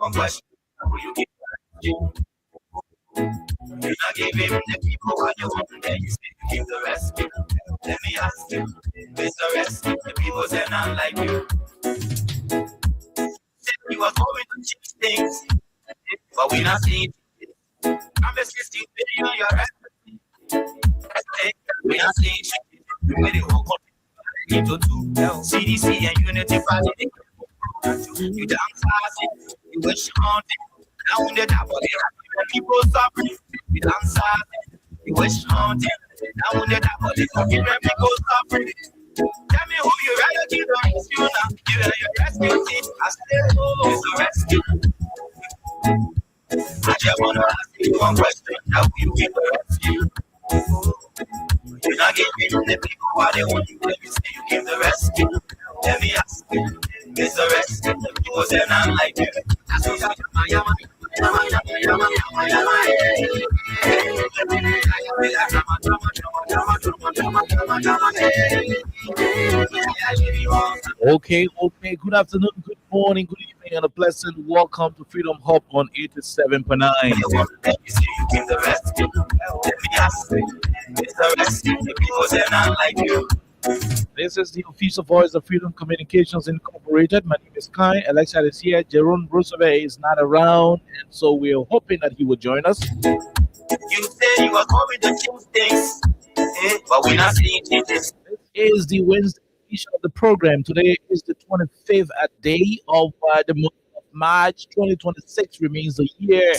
one question. Who you give you? You not give him the people what you want, then you say you give the rest. Let me ask you, is the rest? The people say not like you. Said you was going to change things, but we not seeing it. I'm just listening to you on your rest. We not seeing shit. We the whole country into two. CDC and Unity Party. You dance fast, you wish on it. Now on the top of the people suffering. You dance fast, you wish on it. Now on the top of the people suffering. Tell me who you rather kill or rescue now. You are your rescue team. I still know it's a rescue. I just wanna ask you one question. How will you give the rescue? You're not giving the people what they want. Let me say you give the rescue. Let me ask you, is the rescue? The people say not like you. That's what yama yama. Yama yama yama yama yama. Okay, good afternoon, good morning, good evening, and a pleasant welcome to Freedom Hub on 87.9. Let me see you give the rescue. Let me ask you, is the rescue? The people say not like you. This is the official voice of Freedom Communications Incorporated. My name is Kai. Alexa is here. Jerome Roosevelt is not around, and so we're hoping that he will join us. You say you are going to change things, but we're not seeing changes. This is the Wednesday edition of the program. Today is the 25th day of the month of March 2026. Remains a year.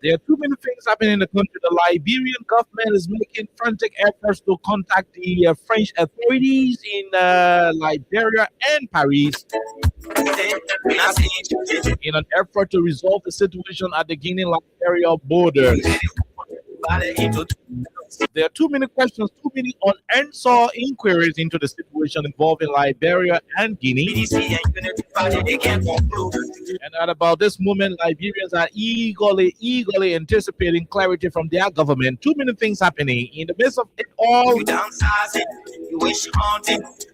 There are too many things happening in the country. The Liberian government is making frantic efforts to contact the French authorities in Liberia and Paris in an effort to resolve the situation at the Guinea-Liberia border. There are too many questions, too many unanswered inquiries into the situation involving Liberia and Guinea. And at about this moment, Liberians are eagerly anticipating clarity from their government. Too many things happening. In the midst of it all,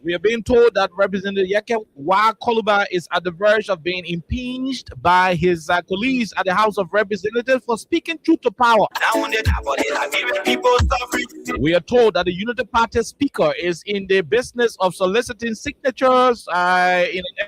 we are being told that Representative Yeke Wa Koluba is at the verge of being impeached by his colleagues at the House of Representatives for speaking truth to power. We are told that the Unity Party speaker is in the business of soliciting signatures in an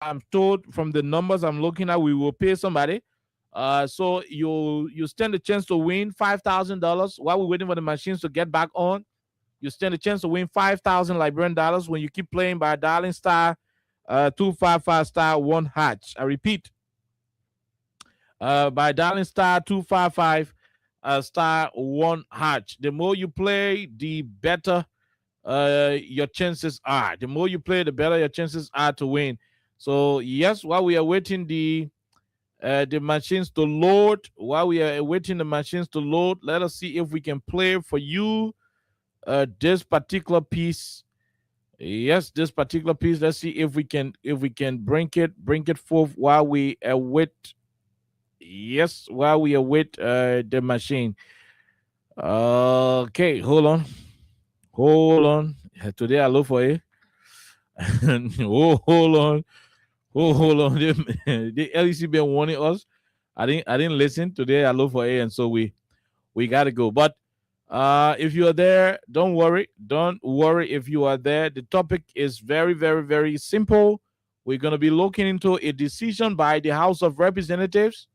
I'm told from the numbers I'm looking at, we will pay somebody. So you stand a chance to win $5,000 while we're waiting for the machines to get back on. You stand a chance to win 5,000 Liberian dollars when you keep playing by dialing star 255 star 1#. I repeat, by dialing star 255 star 1#. The more you play, the better your chances are. The more you play, the better your chances are to win. So yes, while we are waiting the machines to load, let us see if we can play for you this particular piece. Yes, this particular piece. Let's see if we can bring it forth while we await. Yes, while we await the machine. Okay, hold on. Today I look for it. Hold on. Hold on. The LEC been warning us. I didn't listen today. I look for A, and so we gotta go. But if you are there, don't worry. Don't worry if you are there. The topic is very, very, very simple. We're gonna be looking into a decision by the House of Representatives.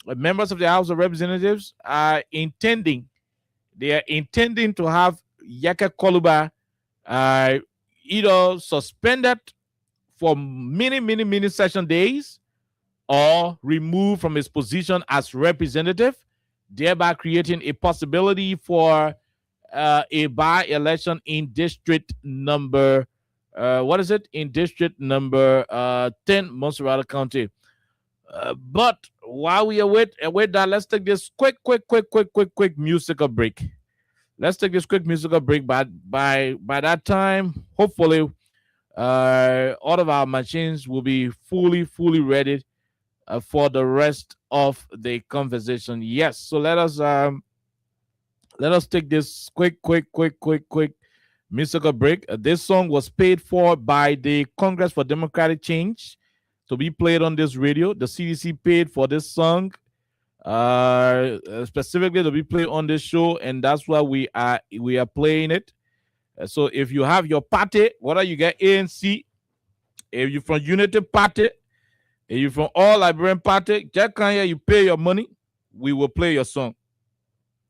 Members of the House of Representatives they are intending to have Yaka Koluba uh, either suspended for many, many, many session days or removed from his position as representative, thereby creating a possibility for a by-election in district number what is it? In district number 10, Monserrate County. But while we await that, let's take this quick musical break. Let's take this quick musical break. But by that time, hopefully, all of our machines will be fully ready for the rest of the conversation. Yes. So let us take this quick musical break. This song was paid for by the Congress for Democratic Change to be played on this radio. The CDC paid for this song specifically to be played on this show, and that's why we are playing it. So if you have your party, whether you get ANC, if you're from Unity Party, if you're from All Liberian Party, Jack Kanye, you pay your money, we will play your song.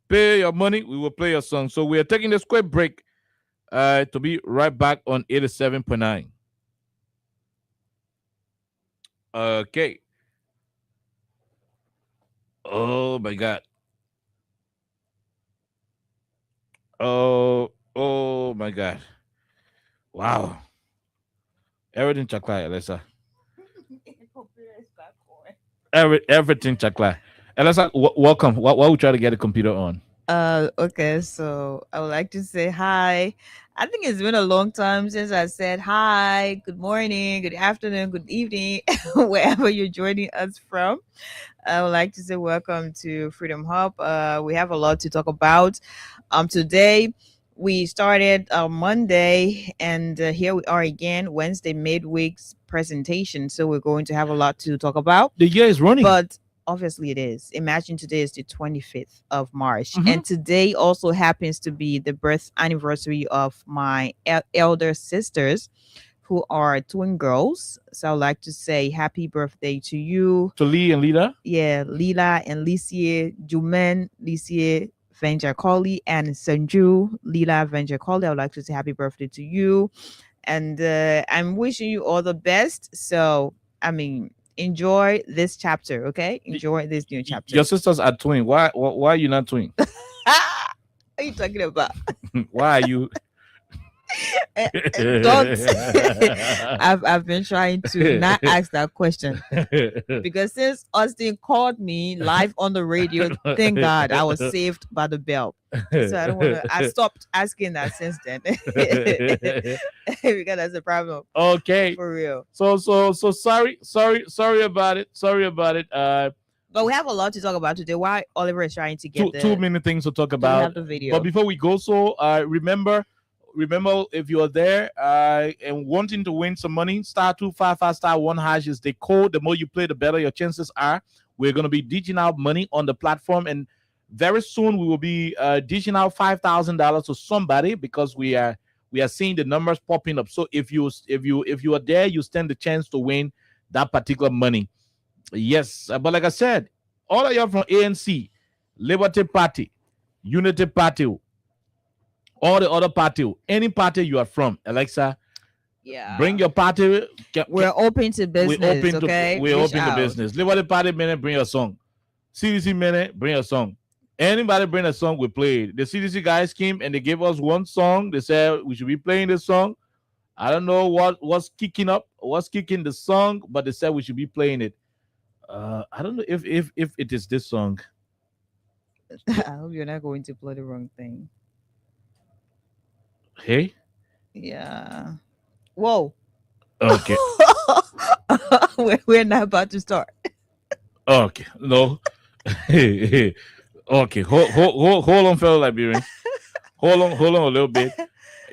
Pay your money, we will play your song. So we are taking this quick break to be right back on 87.9. Okay. Oh my God. Oh my God. Wow. Everything chocolate, Alyssa. Everything chocolate. Alyssa, welcome. Why we try to get a computer on? Okay, so I would like to say hi. I think it's been a long time since I said hi, good morning, good afternoon, good evening, wherever you're joining us from. I would like to say welcome to Freedom Hub. We have a lot to talk about. Today we started Monday, and here we are again, Wednesday midweek's presentation. So we're going to have a lot to talk about. The year is running. But obviously it is. Imagine today is the 25th of March. Mhm. And today also happens to be the birth anniversary of my elder sisters who are twin girls. So I'd like to say happy birthday to you. To Lee and Lida. Yeah, Lila and Lisie, Jumen, Lisie, Venjakoli, and Sanju, Lila Venjakoli. I would like to say happy birthday to you. And I'm wishing you all the best. So, I mean, enjoy this chapter, okay? Enjoy this new chapter. Your sisters are twin. Why are you not twin? What are you talking about? Why are you? Don't. I've been trying to not ask that question because since Austin called me live on the radio, thank God I was saved by the bell. So I don't want to. I stopped asking that since then because that's a problem. Okay. For real. So sorry about it. Sorry about it. But we have a lot to talk about today. Why Oliver is trying to get too many things to talk to about. have the video. But before we go, so remember if you are there and wanting to win some money, star 255 star 1# is the code. The more you play, the better your chances are. We're going to be dishing out money on the platform, and very soon we will be dishing out $5,000 to somebody because we are seeing the numbers popping up. So if you are there, you stand the chance to win that particular money. Yes, but like I said, all of y'all from ANC, Liberty Party, Unity Party, all the other party, any party you are from, Alexa, bring Yeah. your party. We're open to We business, open to okay? we Reach open to out. business. Liberty Party minute, bring a song. CDC minute, bring a song. Anybody bring a song, we play it. The CDC guys came and they gave us one song. They said we should be playing this song. I don't know what's kicking up, what's kicking the song, but they said we should be playing it. I don't know if it is this song. I hope you're not going to play the wrong thing. Hey, Yeah. Whoa. okay, We're not about to start. okay, no, okay, hold on, fellow Liberians, hold on a little bit.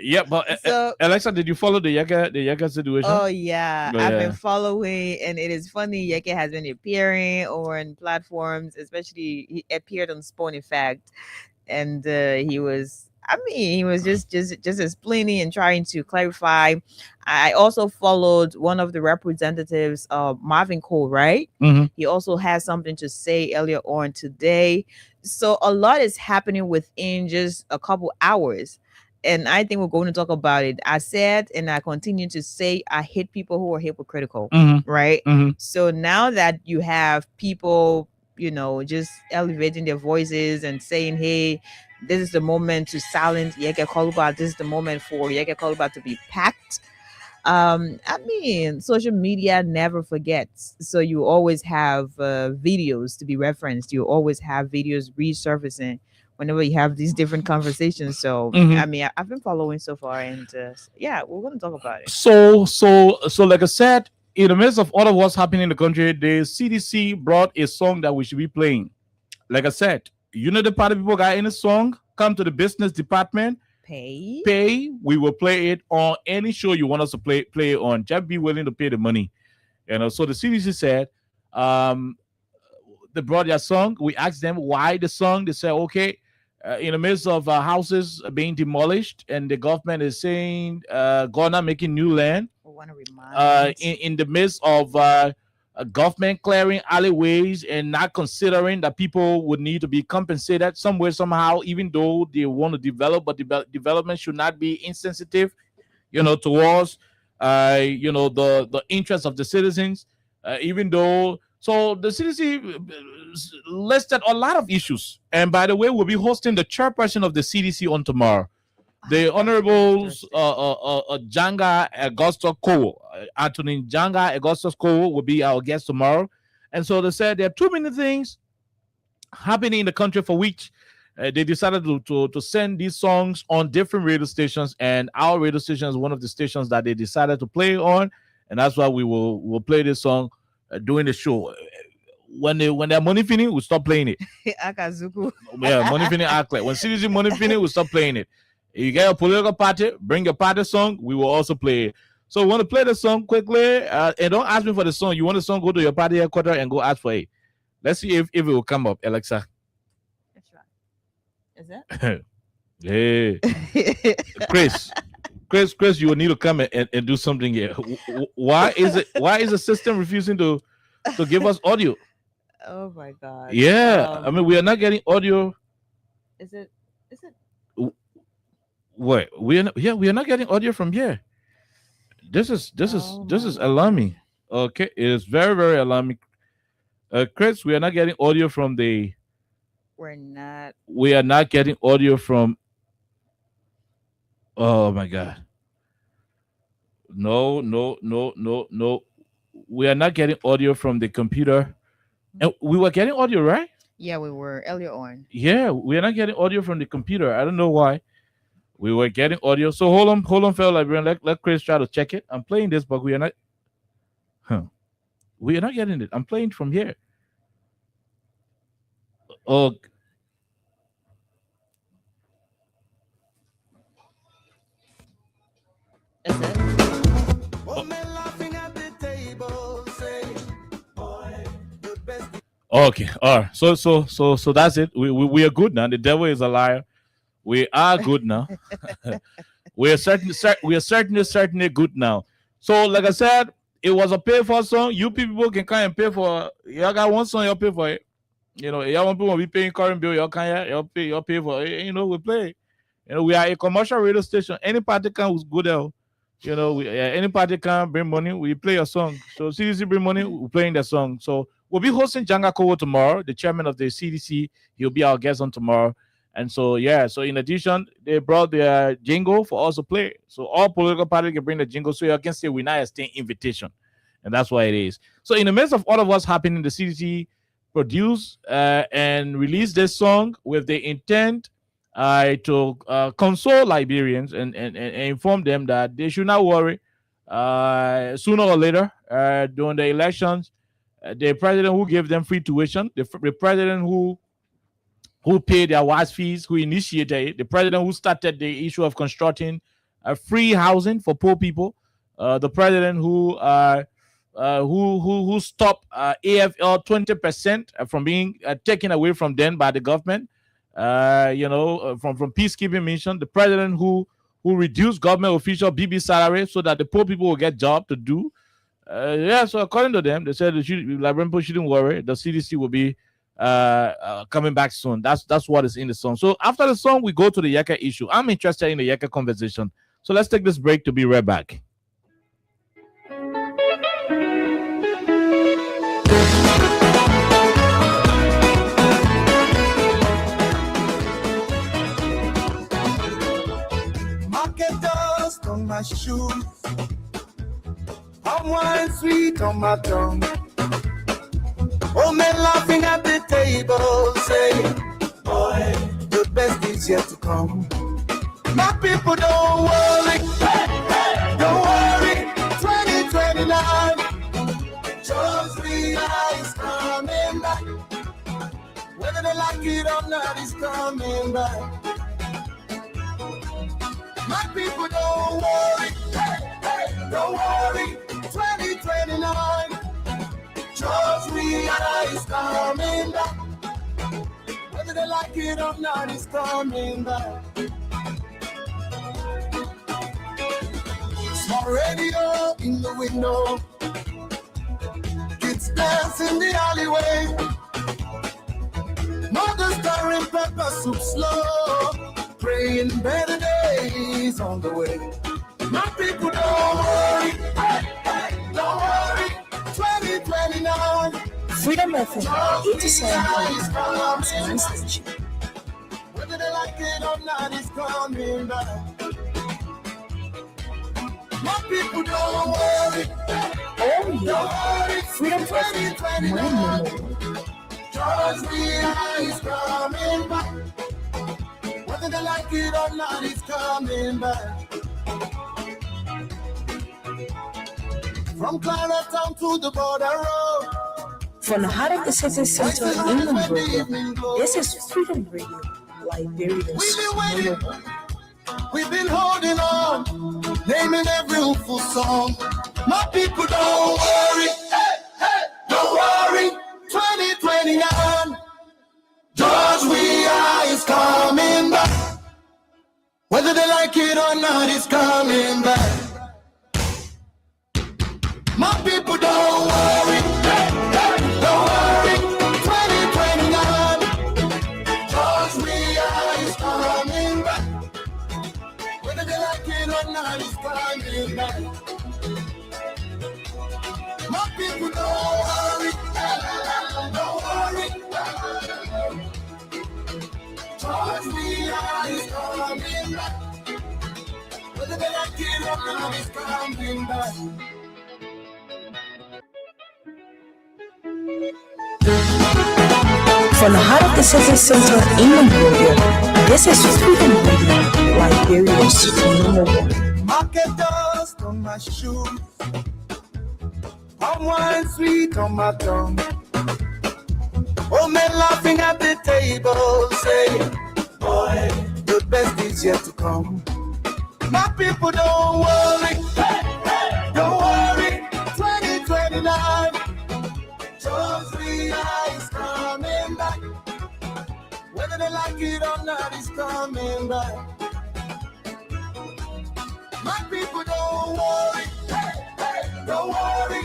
Yeah, but So, Alexa, did you follow the Yaga situation? oh yeah, Oh, I've been yeah. following, and it is funny. Yeke has been appearing on platforms, especially he appeared on Spawn, in fact, and he was. I mean, he was just explaining and trying to clarify. I also followed one of the representatives, Marvin Cole, right? Mm-hmm. He also has something to say earlier on today. So a lot is happening within just a couple hours. And I think we're going to talk about it. I said, and I continue to say, I hate people who are hypocritical, Mm-hmm. right? Mm-hmm. So now that you have people, just elevating their voices and saying, hey, this is the moment to silence Yeke Koluba. This is the moment for Yeke Koluba to be packed. I mean, social media never forgets. So you always have videos to be referenced. You always have videos resurfacing whenever you have these different conversations. So Mm-hmm. I mean, I've been following so far, and yeah, we're gonna talk about it. So, like I said, in the midst of all of what's happening in the country, the CDC brought a song that we should be playing. Like I said, the party people got any song, come to the business department, Pay. pay. We will play it on any show you want us to play it on. Just be willing to pay the money. So the CDC said, um, they brought their song. We asked them why the song. They said, okay, in the midst of houses being demolished, and the government is saying, Ghana making new land, I want to remind. in the midst of government clearing alleyways and not considering that people would need to be compensated somewhere, somehow, even though they want to develop, but development should not be insensitive, towards, the interests of the citizens, even though. So the CDC listed a lot of issues. And by the way, we'll be hosting the chairperson of the CDC on tomorrow. The Honorable Janga Augusto Cole, Anthony Janga Augustus Cole, will be our guest tomorrow. And so they said there are too many things happening in the country for which they decided to send these songs on different radio stations. And our radio station is one of the stations that they decided to play on. And that's why we'll play this song during the show. When their money finish, we'll stop playing it. Akazuku. Yeah, money finish act like when CDC money finish, we'll stop playing it. If you get a political party, bring your party song. We will also play it. So, want to play the song quickly? And don't ask me for the song. You want the song? Go to your party headquarters and go ask for it. Let's see if it will come up, Alexa. That's right. Is Hey, that? Chris, you will need to come and do something here. Why is the system refusing to give us audio? Oh my god. Yeah, I mean we are not getting audio. Is it? Wait, we are not getting audio from here. This is Oh my alarming. Okay, it is very, very alarming. Chris, we are not getting audio from the. We're not. We are not getting audio from. Oh my god! No, no, no, no, no. We are not getting audio from the computer. And we were getting audio, right? Yeah, we were earlier on. Yeah, we are not getting audio from the computer. I don't know why. We were getting audio. So hold on, fellow Liberian. Let Chris try to check it. I'm playing this, but we are not. Huh? We are not getting it. I'm playing from here. Oh, Is it? okay. All right. So that's it. We are good now. The devil is a liar. We are good now. We are certainly good now. So, like I said, it was a pay for song. You people can come and pay for. Y'all got one song, y'all pay for it. Y'all want people be paying current bill. Y'all can y'all pay for it. We play. We are a commercial radio station. Any party can go there. Any party can bring money. We play a song. So CDC bring money. We're playing the song. So we'll be hosting Janga Kowo tomorrow, the chairman of the CDC. He'll be our guest on tomorrow. And so, so in addition, they brought their jingle for us to play. So all political parties can bring the jingle so you can say we're not a state invitation. And that's why it is. So in the midst of all of what's happening, the CDC produced and released this song with the intent to console Liberians and inform them that they should not worry. Sooner or later, during the elections, the president who gave them free tuition, the president who paid their WAS fees, who initiated it, the president who started the issue of constructing free housing for poor people, the president who stopped AFL 20% from being taken away from them by the government, from peacekeeping mission, the president who reduced government official BB salary so that the poor people will get job to do. So according to them, they said Liberian people shouldn't worry. The CDC will be coming back soon. That's what is in the song. So after the song, we go to the Yeka issue. I'm interested in the Yeka conversation. So let's take this break to be right back. Market dust on my shoes, palm wine sweet on my tongue. Oh, men laughing at the table, saying, boy, the best is yet to come. My people, don't worry, don't worry, 2029, just realize coming back. Whether they like it or not, it's coming back. My people, don't worry, don't worry, 2029. Just realize coming back. Whether they like it or not, it's coming back. Small radio in the window, kids dance in the alleyway. Mother stirring pepper soup slow, praying better days on the way. My people, don't worry, don't worry. 2029 Freedom FM 87.9 station. Whether they like it or not, it's coming back. My people, don't worry. Oh yeah, Freedom FM 9 Just realize coming back. Whether they like it or not, it's coming back. From Claratown to the border road. From the heart of the city center in Monrovia, this is Freedom Radio, Liberia's number one. We've been holding on, naming every hopeful song. My people, don't worry, don't worry. 2029, George Weah is coming back. Whether they like it or not, it's coming back. My people, don't worry, don't worry. 2029, George Weah is coming back. Whether they like it or not, it's coming back. My people, don't worry, don't worry. George Weah is coming back. Whether they like it or not, it's coming back. From the heart of the city center in Monrovia, this is Freedom Radio, Liberia's number one. Market dust on my shoes, palm wine sweet on my tongue. Oh, men laughing at the table, saying, boy, the best is yet to come. My people, don't worry, don't worry. 2029, just realize coming back. Whether they like it or not, it's coming back. My people, don't worry, don't worry.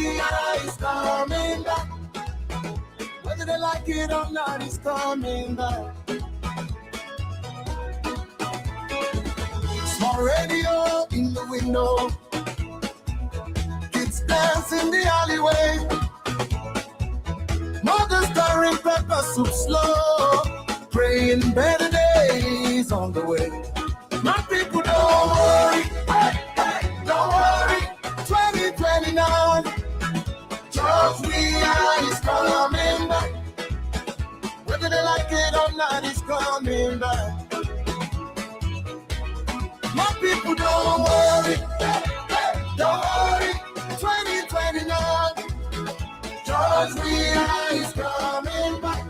is coming back. Whether they like it or not, it's coming back. Small radio in the window, kids dance in the alleyway, mothers stirring pepper soup slow, praying better days on the way. My people, don't worry, hey, hey, don't worry. 2029, George Weah is coming back. Whether they like it or not, it's coming back. My people, don't worry, hey, hey, don't worry. 2029, George Weah is coming back.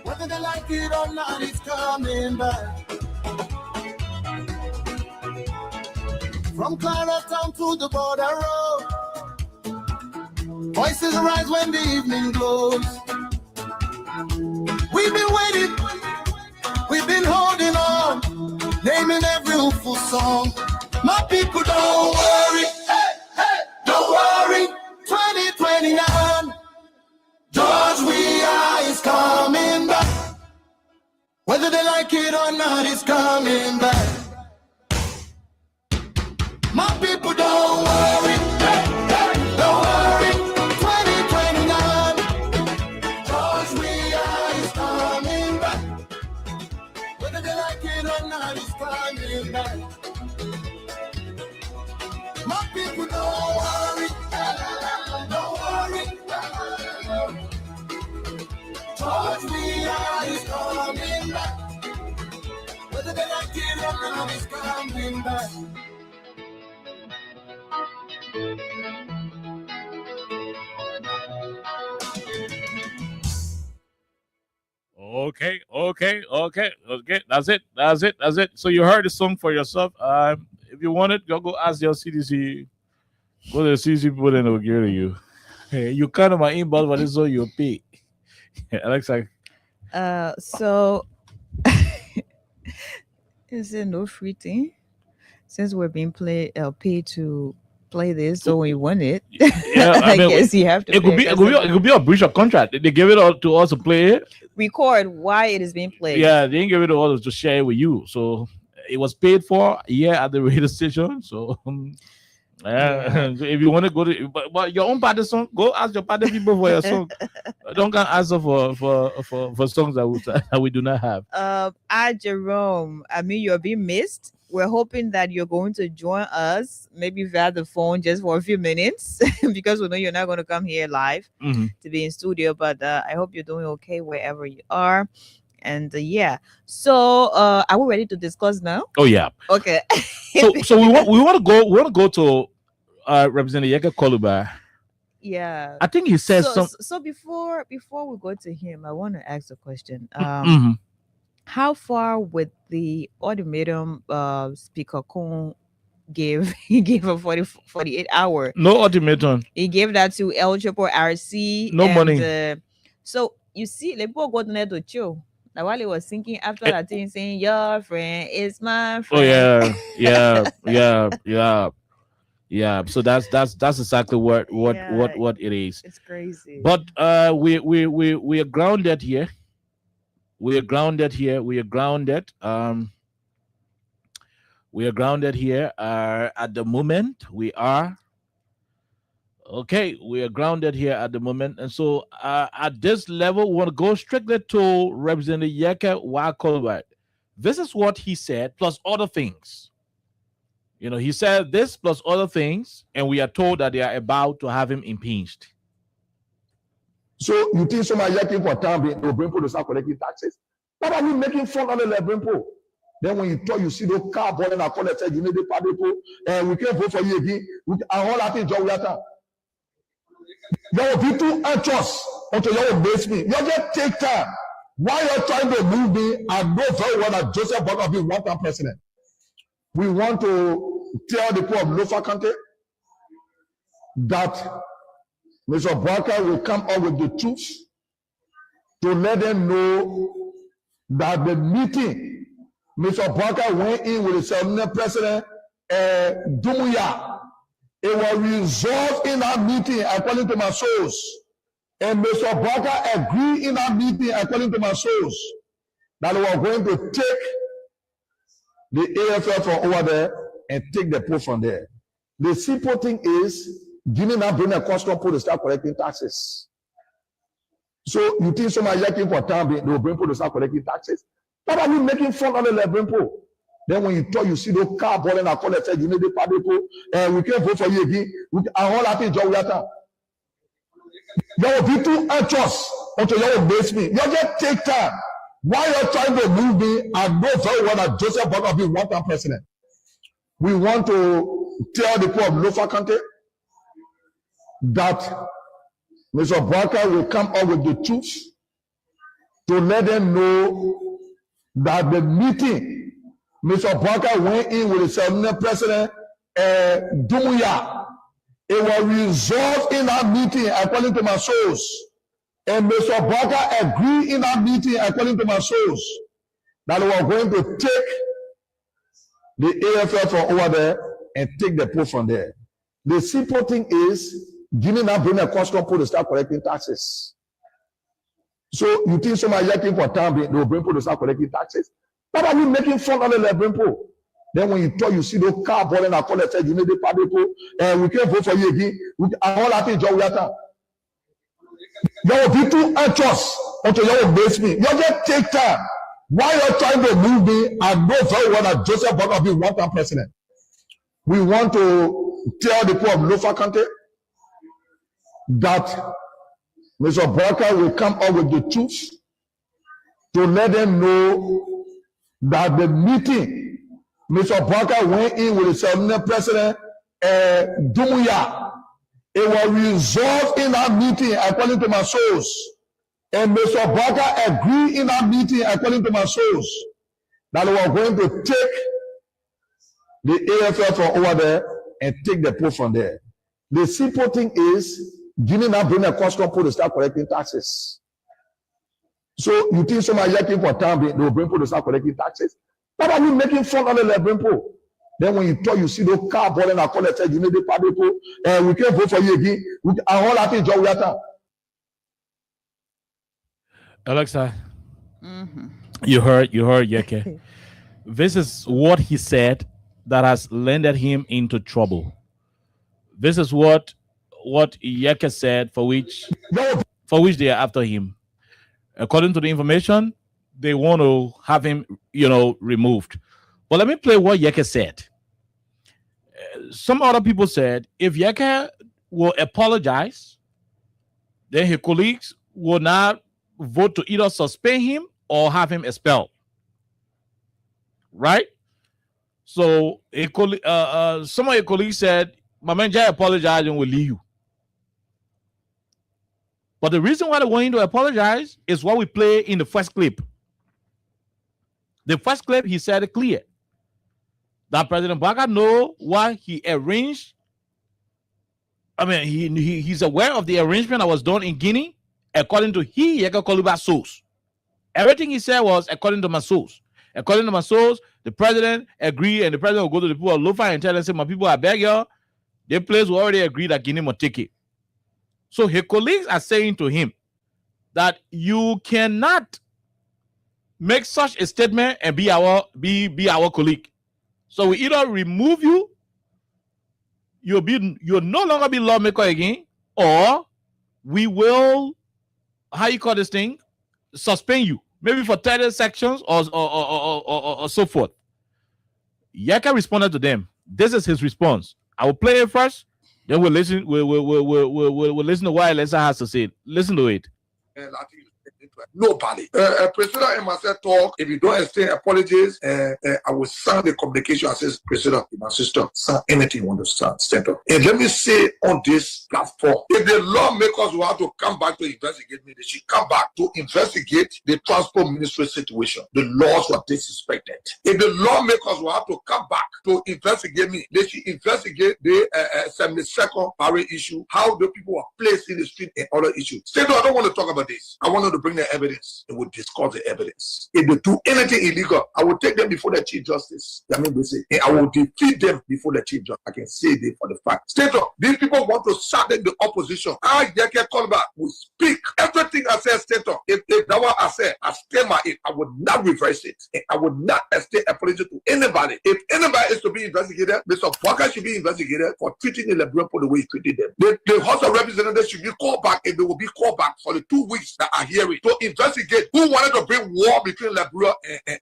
Whether they like it or not, it's coming back. From Claratown to the border road, voices rise when the evening glows. We've been waiting, we've been holding on, naming every hopeful song. My people, don't worry, hey, hey, don't worry. 2029, George Weah is coming back. Whether they like it or not, it's coming back. My people, don't worry, hey, hey, don't worry. 2029, George Weah is coming back. Whether they like it or not, it's coming back. My people, don't worry, hey, don't worry. George Weah is coming back. Whether they like it or not, it's coming back. Okay. That's it. So you heard the song for yourself. If you want it, go ask your CDC. Go to the CDC people and they'll give it to you. Hey, you come to my inbox, but it's all you pay. Alexa. So is it no free thing? Since we're being paid to play this, so we want it. Yeah, I guess you have to. It could be a breach of contract. They give it all to us to play it. Record why it is being played. Yeah, they didn't give it to us to share it with you. So it was paid for at the radio station. So yeah. So if you want to go to but your own party song, go ask your party people for your song. Don't come ask for songs that we do not have. Jerome, I mean, you're being missed. We're hoping that you're going to join us, maybe via the phone, just for a few minutes, because we know you're not going to come here live to be in studio. But I hope you're doing okay wherever you are. And so are we ready to discuss now? Oh yeah. Okay. so we want to go to Representative Yeke Koluba. Yeah. I think he says so before we go to him, I want to ask a question. How far would the ultimatum Speaker Kong gave? He gave a 48 hour. No ultimatum. He gave that to El Chapo RC. No money. So you see, the poor got to chill. Now while he was thinking after that thing, saying your friend is my friend. Oh yeah. So that's exactly what it is. It's crazy. But we are grounded here. We are grounded here. We are grounded here. At the moment, we are okay. We are grounded here at the moment, and so at this level, we want to go strictly to Representative Yeke Koluba. This is what he said, plus other things. You know, he said this plus other things, and we are told that they are about to have him impeached. So you think somebody Yeke for time they will bring people to start collecting taxes? What are we making fun of the Lebrimpo? Then when you talk, you see those car boy and I call it, you need the party, and we can't vote for you again. And all that thing, John Wiata. There will be too anxious until you will base me. You just take time. While you're trying to move me, I know very well that Joseph Bola will be one-time president. We want to tell the people of Lofa County that Mr. Barker will come up with the truth to let them know that the meeting Mr. Barker went in with the Senate President Dumuya It was resolved in our meeting according to my source. And Mr. Barker agreed in our meeting according to my source that we were going to take the AFL from over there and take the post from there. The simple thing is, Guinea now bring a custom post to start collecting taxes. So you think somebody working for time, they will bring people to start collecting taxes? What are we making fun of the bring people? Then when you talk, you see those car balling and call it, you need the party people, and we can't vote for you again. And all that is job. You will be too anxious until you will base me. You just take time. While you're trying to move me, I know very well that Joseph Bono will be one-time president. We want to tell the people of Lofa County that Mr. Barker will come up with the truth to let them know that the meeting Mr. Barker went in with the Senate President Dumuya. It was resolved in our meeting according to my source. And Mr. Barker agreed in our meeting according to my source that we were going to take the AFL from over there and take the post from there. The simple thing is, Guinea now bring a custom post to start collecting taxes. So you think somebody working for time, they will bring people to start collecting taxes? What are we making fun of the bring people? Then when you talk, you see those car balling and call it, you need the party people, and we can't vote for you again. And all that is job. You will be too anxious until you will base me. You just take time. While you're trying to move me, I know very well that Joseph Bono will be one-time president. We want to tell the people of Lofa County that Mr. Barker will come up with the truth to let them know that the meeting Mr. Barker went in with the Senate President Dumuya. It was resolved in our meeting according to my source. And Mr. Barker agreed in our meeting according to my source that we were going to take the AFL from over there and take the post from there. The simple thing is, Guinea now bring a custom post to start collecting taxes. So you think somebody working for time, they will bring people to start collecting taxes? What are we making fun of the bring people? Then when you talk, you see those car balling and call it, you need the party people, and we can't vote for you again. And all that is job. Alexa, you heard Yeke. This is what he said that has landed him into trouble. This is what Yeke said for which they are after him. According to the information, they want to have him, removed. But let me play what Yeke said. Some other people said if Yeke will apologize, then his colleagues will not vote to either suspend him or have him expelled. Right? So some of your colleagues said, my man Jai apologized and will leave you. But the reason why they want him to apologize is what we play in the first clip. The first clip, he said it clear that President Barker know what he arranged. I mean, he's aware of the arrangement that was done in Guinea according to Yeke Koluba's source. Everything he said was according to my source. According to my source, the president agreed, and the president will go to the people of Lofa and tell them, say, my people, I beg you, their place will already agree that Guinea must take it. So his colleagues are saying to him that you cannot make such a statement and be our colleague. So we either remove you, you'll no longer be lawmaker again, or we will, how you call this thing, suspend you, maybe for 30 sections or so forth. Yeke responded to them. This is his response. I will play it first, then we'll listen. We'll listen to what Alexa has to say. Listen to it. Nobody. President and myself talk. If you don't extend apologies, I will sign the communication as says, President, my sister, sign anything you want to stand up. And let me say on this platform, if the lawmakers will have to come back to investigate me, they should come back to investigate the transport ministry situation. The laws were disrespected. If the lawmakers will have to come back to investigate me, they should investigate the 72nd Barry issue, how the people were placed in the street and other issues. Say, no, I don't want to talk about this. I wanted to bring the the evidence and we'll discuss the evidence. If they do anything illegal, I will take them before the Chief Justice. I mean, and I will defeat them before the Chief Justice. I can say this for the fact. State of these people want to silence the opposition. I Yeke Kolba will speak everything I said. State of if that what I said, I stay my it. I would not reverse it. And I would not extend apology to anybody. If anybody is to be investigated, Mr. Walker should be investigated for treating the Lebron the way he treated them. The House of Representatives should be called back, and they will be called back for the 2 weeks that are hearing to investigate who wanted to bring war between Lebron and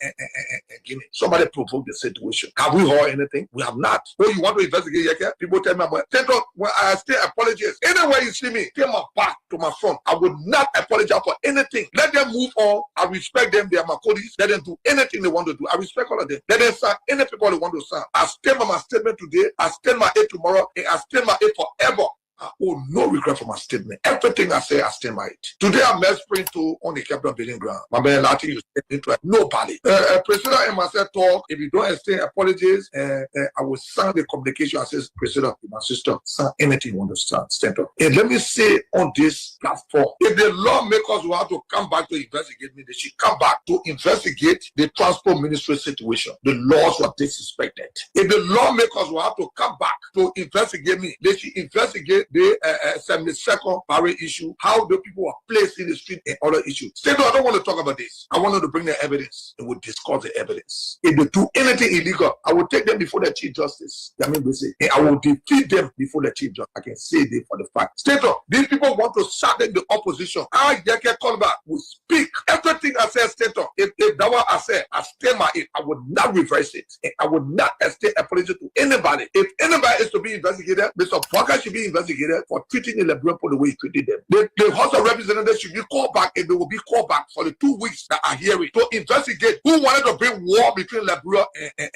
Guinea. Somebody provoked the situation. Have we heard anything? We have not. Oh, you want to investigate? People tell me about Central, when I still apologize. Anywhere you see me, take my back to my front. I would not apologize for anything. Let them move on. I respect them. They are my colleagues. Let them do anything they want to do. I respect all of them. Let them sign any people they want to sign. I stand by my statement today. I stand by it tomorrow. And I stand by it forever. I owe no regret for my statement. Everything I say, I stand by it. Today, I'm whispering to on the capital building ground. My man, nothing you said into it. Nobody. President and myself talk. If you don't extend apologies, I will sign the communication. I says, President, my sister, sign anything you want to stand up. And let me say on this platform, if the lawmakers will have to come back to investigate me, they should come back to investigate the transport ministry situation. The laws were disrespected. If the lawmakers will have to come back to investigate me, they should investigate the 72nd parade issue, how the people were placed in the street and other issues. State, I don't want to talk about this. I wanted to bring the evidence and we'll discuss the evidence. If they do anything illegal, I will take them before the Chief Justice. I mean, and I will defeat them before the Chief Justice. I can say this for the fact. State, these people want to silence the opposition. I Yeke Kolba will speak everything I said. State, if that what I said, I stand by it. I would not reverse it. And I would not extend apology to anybody. If anybody is to be investigated, Mr. Walker should be investigated for treating the Lebron the way he treated them. The House of Representatives should be called back, and they will be called back for the 2 weeks that are hearing to investigate who wanted to bring war between Lebron and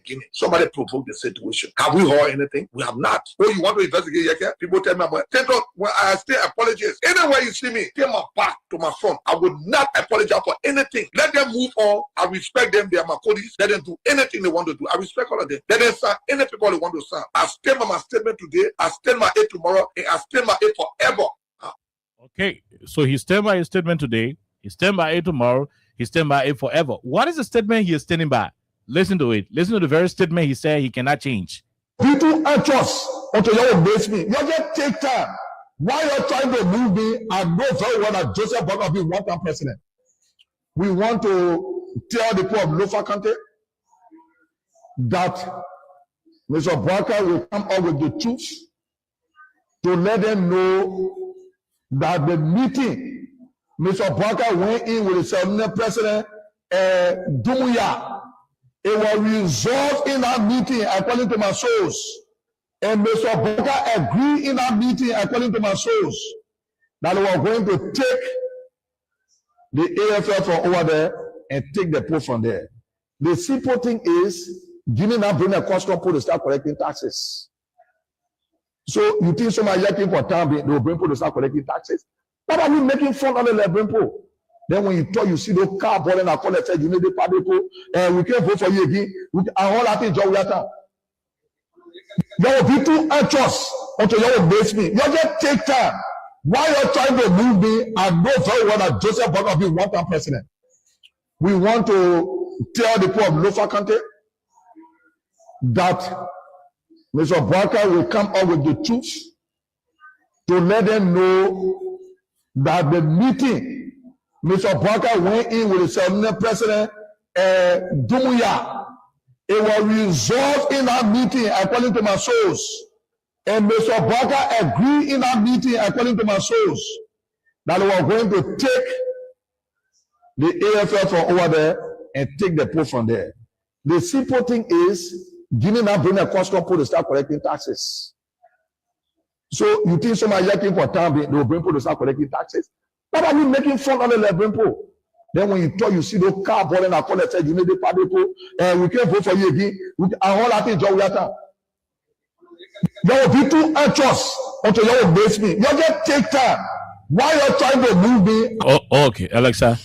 Guinea. Somebody provoked the situation. Have we heard anything? We have not. Oh, you want to investigate? People tell me about Central, when I still apologize. Anywhere you see me, take my back to my front. I would not apologize for anything. Let them move on. I respect them. They are my colleagues. Let them do anything they want to do. I respect all of them. Let them sign any people they want to sign. I stand by my statement today. I stand by it tomorrow, and I stand by it forever. Okay, so he stand by his statement today. He stand by it tomorrow. He stand by it forever. What is the statement he is standing by? Listen to it. Listen to the very statement he said he cannot change. Be too anxious until you embrace me. You just take time. While you're trying to move me, I know very well that Joseph Bola will be one-time president. We want to tell the people of Lofa County that Mr. Barker will come up with the truth to let them know that the meeting Mr. Barker went in with the Senate President Dumuya, it was resolved in that meeting according to my source. And Mr. Barker agreed in that meeting according to my source that we were going to take the AFL from over there and take the post from there. The simple thing is giving that bring a custom pool to start collecting taxes. So you think somebody looking for time, they will bring people to start collecting taxes? What are we making fun of the bring people? Then when you talk, you see those car balling and call it, you need the public people, and we can't vote for you again. And all that thing, John Wiata. You will be too anxious until you will base me. You just take time. While you're trying to move me, I know very well that Joseph Bola will be one-time president. We want to tell the people of Lofa County that Mr. Barker will come up with the truth to let them know that the meeting Mr. Barker went in with the Senate President Dumuya, it was resolved in that meeting according to my source. And Mr. Barker agreed in that meeting according to my source that we were going to take the AFL from over there and take the post from there. The simple thing is giving that bring a custom pool to start collecting taxes. So you think somebody looking for time, they will bring people to start collecting taxes? What are we making fun of the bring people? Then when you talk, you see those car balling and call it, you need the public people, and we can't vote for you again. And all that thing, John Wiata. You will be too anxious until you will base me. You just take time. While you're trying to move me. Oh, okay, Alexa.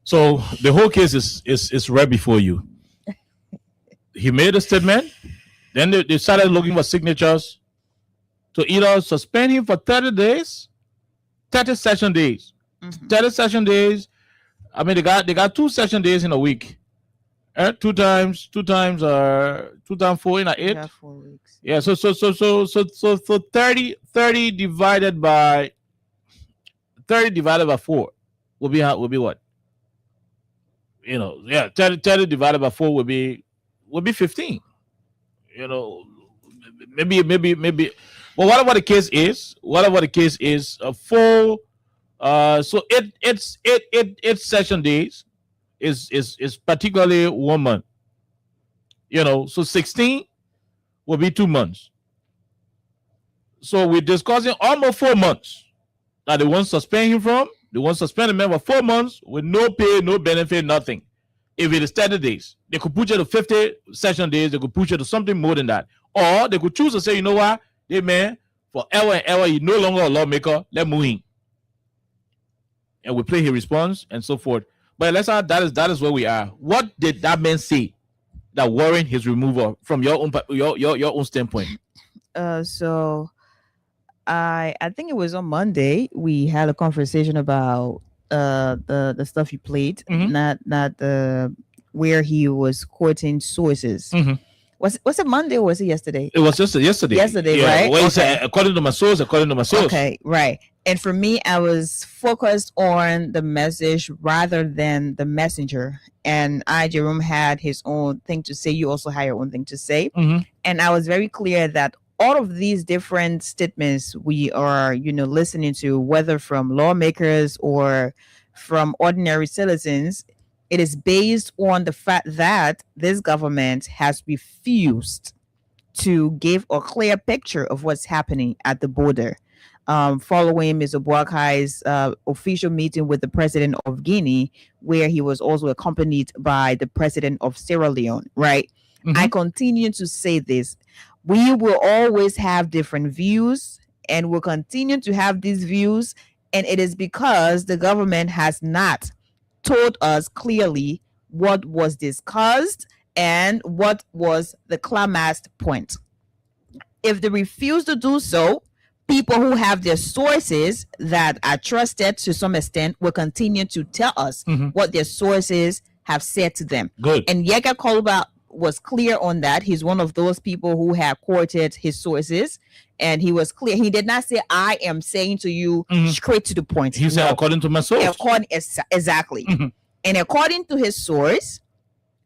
So the whole case is right before you. He made a statement. Then they started looking for signatures to either suspend him for 30 days, 30 session days, Mhm. 30 session days. I mean, they got 2 session days in a week. 2 times 4 in a We 8. have 4 weeks. Yeah, so 30 divided by 4 will be what? 30 divided by 4 will be 15. Maybe. Well, whatever the case is, a full. So it's session days is particularly 1 month. So 16 will be 2 months. So we're discussing almost 4 months that they want to suspend him from. They want to suspend a member 4 months with no pay, no benefit, nothing. If it is 30 days, they could put you to 50 session days. They could put you to something more than that. Or they could choose to say, you know what, hey man, forever and ever, you're no longer a lawmaker. Let move him. And we play his response and so forth. But let's say that is where we are. What did that man say that warrant his removal from your own standpoint? So I think it was on Monday we had a conversation about the stuff you played, Mhm. not where he was quoting sources. Mhm. Was it Monday or was it yesterday? It was just yesterday. Yesterday, right? Well, he Okay. said, according to my source. Okay, right. And for me, I was focused on the message rather than the messenger. And Jerome had his own thing to say. You also had your own thing to say. Mhm. And I was very clear that all of these different statements we are, listening to, whether from lawmakers or from ordinary citizens, it is based on the fact that this government has refused to give a clear picture of what's happening at the border. Following Ms. Boakai's official meeting with the president of Guinea, where he was also accompanied by the president of Sierra Leone, right? Mhm. I continue to say this. We will always have different views and will continue to have these views. And it is because the government has not told us clearly what was discussed and what was the climax point. If they refuse to do so, people who have their sources that are trusted to some extent will continue to tell us Mhm. what their sources have said to them. Good. And Yega Koluba was clear on that. He's one of those people who have quoted his sources, and he was clear. He did not say, "I am saying to you," Mhm. straight to the point. He said, No. according to my source. Exactly. Mhm. And according to his source,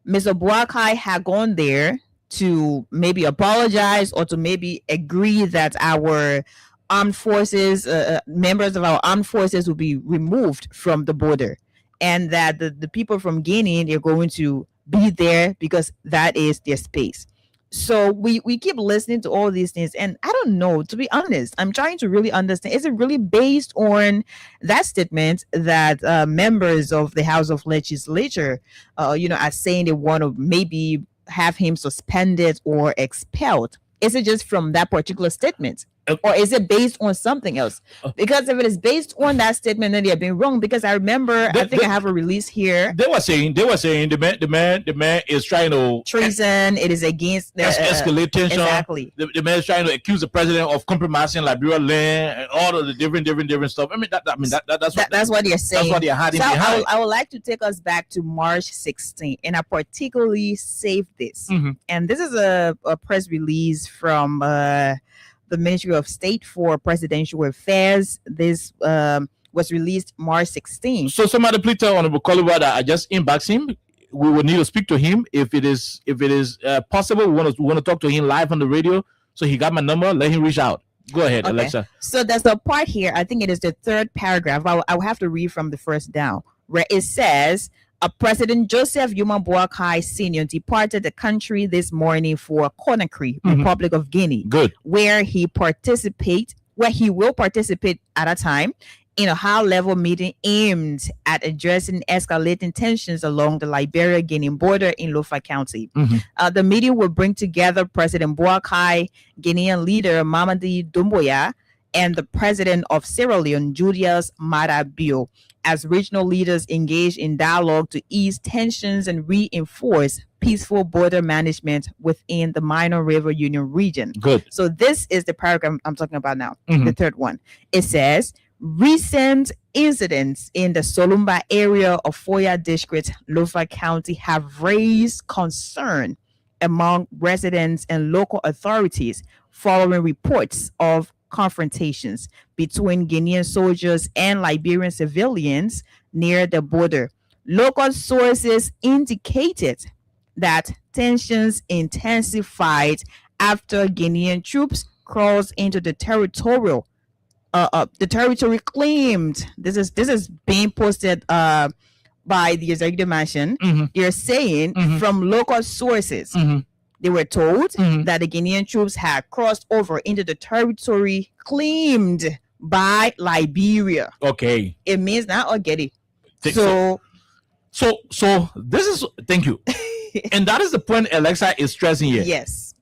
Mr. Boakai had gone there to maybe apologize or to maybe agree that our armed forces, members of our armed forces will be removed from the border, and that the people from Guinea, they're going to be there because that is their space. So we keep listening to all these things, and I don't know, to be honest, I'm trying to really understand, is it really based on that statement that members of the House of Legislature are saying they want to maybe have him suspended or expelled? Is it just from that particular statement? Or is it based on something else? Because if it is based on that statement, then they're being wrong. Because I remember, I think I have a release here. They were saying the man is trying to Treason. It is against escalate tension. Exactly. The man is trying to accuse the president of compromising Liberia land and all of the different stuff. I mean, that's what they're saying. That's what they're hiding behind. I would like to take us back to March 16th, and I particularly saved this. Mhm. And this is a press release from the Ministry of State for Presidential Affairs. This was released March 16th. So somebody please tell Honorable Koluba that I just inbox him. We will need to speak to him if it is possible. We want to talk to him live on the radio. So he got my number. Let him reach out. Go ahead, Okay. Alexa. So there's a part here. I think it is the third paragraph. I will have to read from the first down, where it says, President Joseph Yuma Boakai Sr. departed the country this morning for Conakry, Mhm. Republic of Guinea, Good. where he will participate at a time in a high-level meeting aimed at addressing escalating tensions along the Liberia-Guinea border in Lofa County. Mhm. The meeting will bring together President Boakai, Guinean leader Mamadi Doumbouya, and the president of Sierra Leone, Julius Maada Bio, as regional leaders engage in dialogue to ease tensions and reinforce peaceful border management within the Minor River Union region. Good. So this is the paragraph I'm talking about now, Mhm. the third one. It says, Recent incidents in the Solumba area of Foya District, Lofa County, have raised concern among residents and local authorities following reports of confrontations between Guinean soldiers and Liberian civilians near the border. Local sources indicated that tensions intensified after Guinean troops crossed into the territorial the territory claimed. This is being posted by the executive mansion. They're saying from local sources, they were told that the Guinean troops had crossed over into the territory claimed by Liberia. Okay. It means not Ogeti. So this is, thank you. And that is the point Alexa is stressing here. Yes.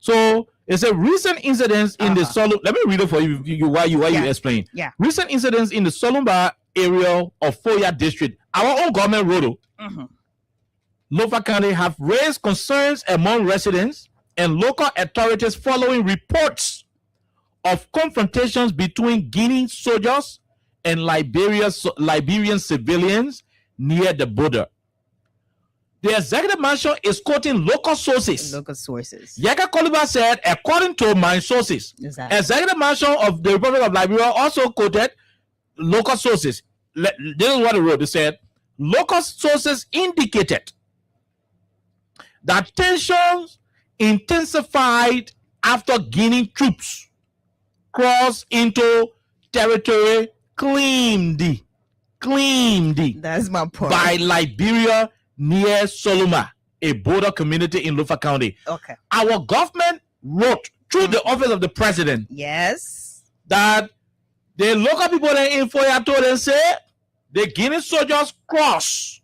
So it's a recent incidents in the Solumba. Let me read it for you while you explain. Yeah. Recent incidents in the Solumba area of Foya District, our own government road, Lofa County, have raised concerns among residents and local authorities following reports of confrontations between Guinean soldiers and Liberian civilians near the border. The executive mansion is quoting local sources. Local sources. Yaka Koliba said, according to my sources, Exactly. executive mansion of the Republic of Liberia also quoted local sources. This is what it wrote. They said, local sources indicated that tensions intensified after Guinean troops crossed into territory claimed That's my point. by Liberia near Soluma, a border community in Lofa County. Okay. Our government wrote through the office of the president Yes. that the local people in Foya told them, say, the Guinea soldiers cross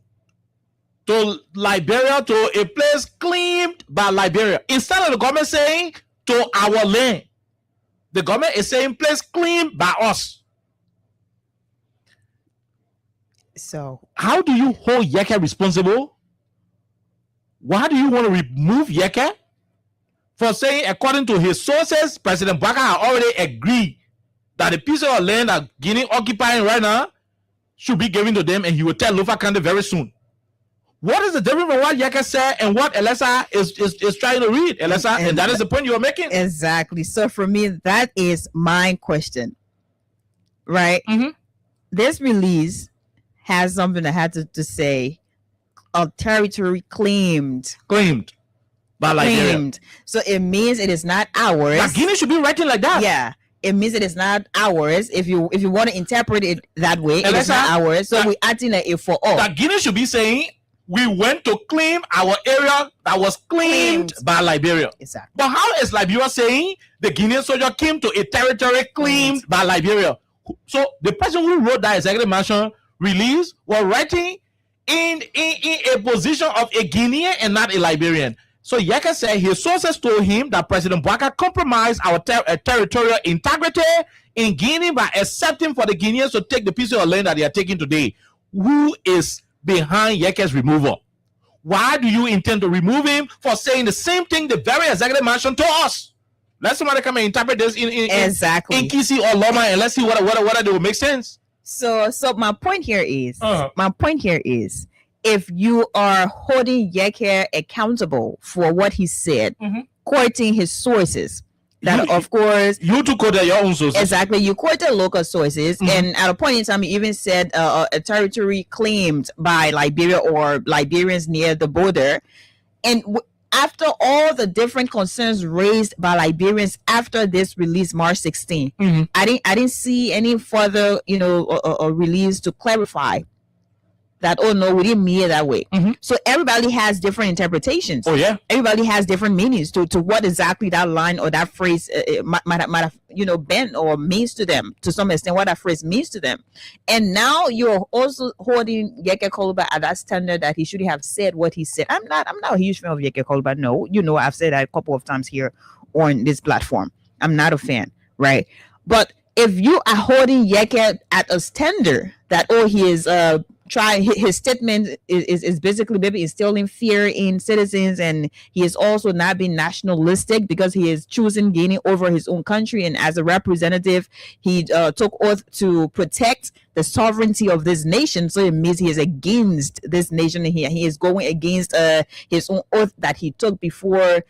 to Liberia, to a place claimed by Liberia. Instead of the government saying to our land, the government is saying place claimed by us. So How do you hold Yeka responsible? Why do you want to remove Yeka for saying, according to his sources, President Baka had already agreed that the piece of land that Guinea occupying right now should be given to them, and he will tell Lofa County very soon. What is the difference from what Yeka said and what Elessa is trying to read, Elessa? And that is the point you are making. exactly. So for me, that is my question. Right? This release has something that had to say a territory claimed. Claimed by Liberia. Claimed. So it means it is not ours. Now, Guinea should be writing like that. Yeah. It means it is not ours. If you want to interpret it that way, it is not ours. So we're acting like it for all. That Guinea should be saying, we went to claim our area that was claimed by Liberia. Exactly. But how is Liberia saying the Guinean soldier came to a territory claimed by Liberia? So the person who wrote that executive mansion release was writing in a position of a Guinean and not a Liberian. So Yeka said his sources told him that President Baka compromised our territorial integrity in Guinea by accepting for the Guineans to take the piece of land that they are taking today. Who is behind Yeka's removal? Why do you intend to remove him for saying the same thing the very executive mansion to us? Let somebody come and interpret this in exactly. in Kisi or Loma, and let's see what they will make sense. So my point here is if you are holding Yeke accountable for what he said, quoting his sources, that of course you to quote your own sources. Exactly, you quoted local sources, and at a point in time, you even said a territory claimed by Liberia or Liberians near the border, and after all the different concerns raised by Liberians after this release, March 16, I didn't see any further, a release to clarify that, oh no, we didn't mean it that way. So everybody has different interpretations. Oh yeah, everybody has different meanings to what exactly that line or that phrase might have been or means to them, to some extent, what that phrase means to them. And now you're also holding Yeke Koluba at that standard that he should have said what he said. I'm not a huge fan of Yeke Koluba. No, I've said that a couple of times here on this platform. I'm not a fan, right? But if you are holding Yeke at a standard that he is trying, his statement is basically maybe instilling fear in citizens, and he is also not being nationalistic because he is choosing Guinea over his own country, and as a representative he took oath to protect the sovereignty of this nation. So it means he is against this nation. He is going against his own oath that he took before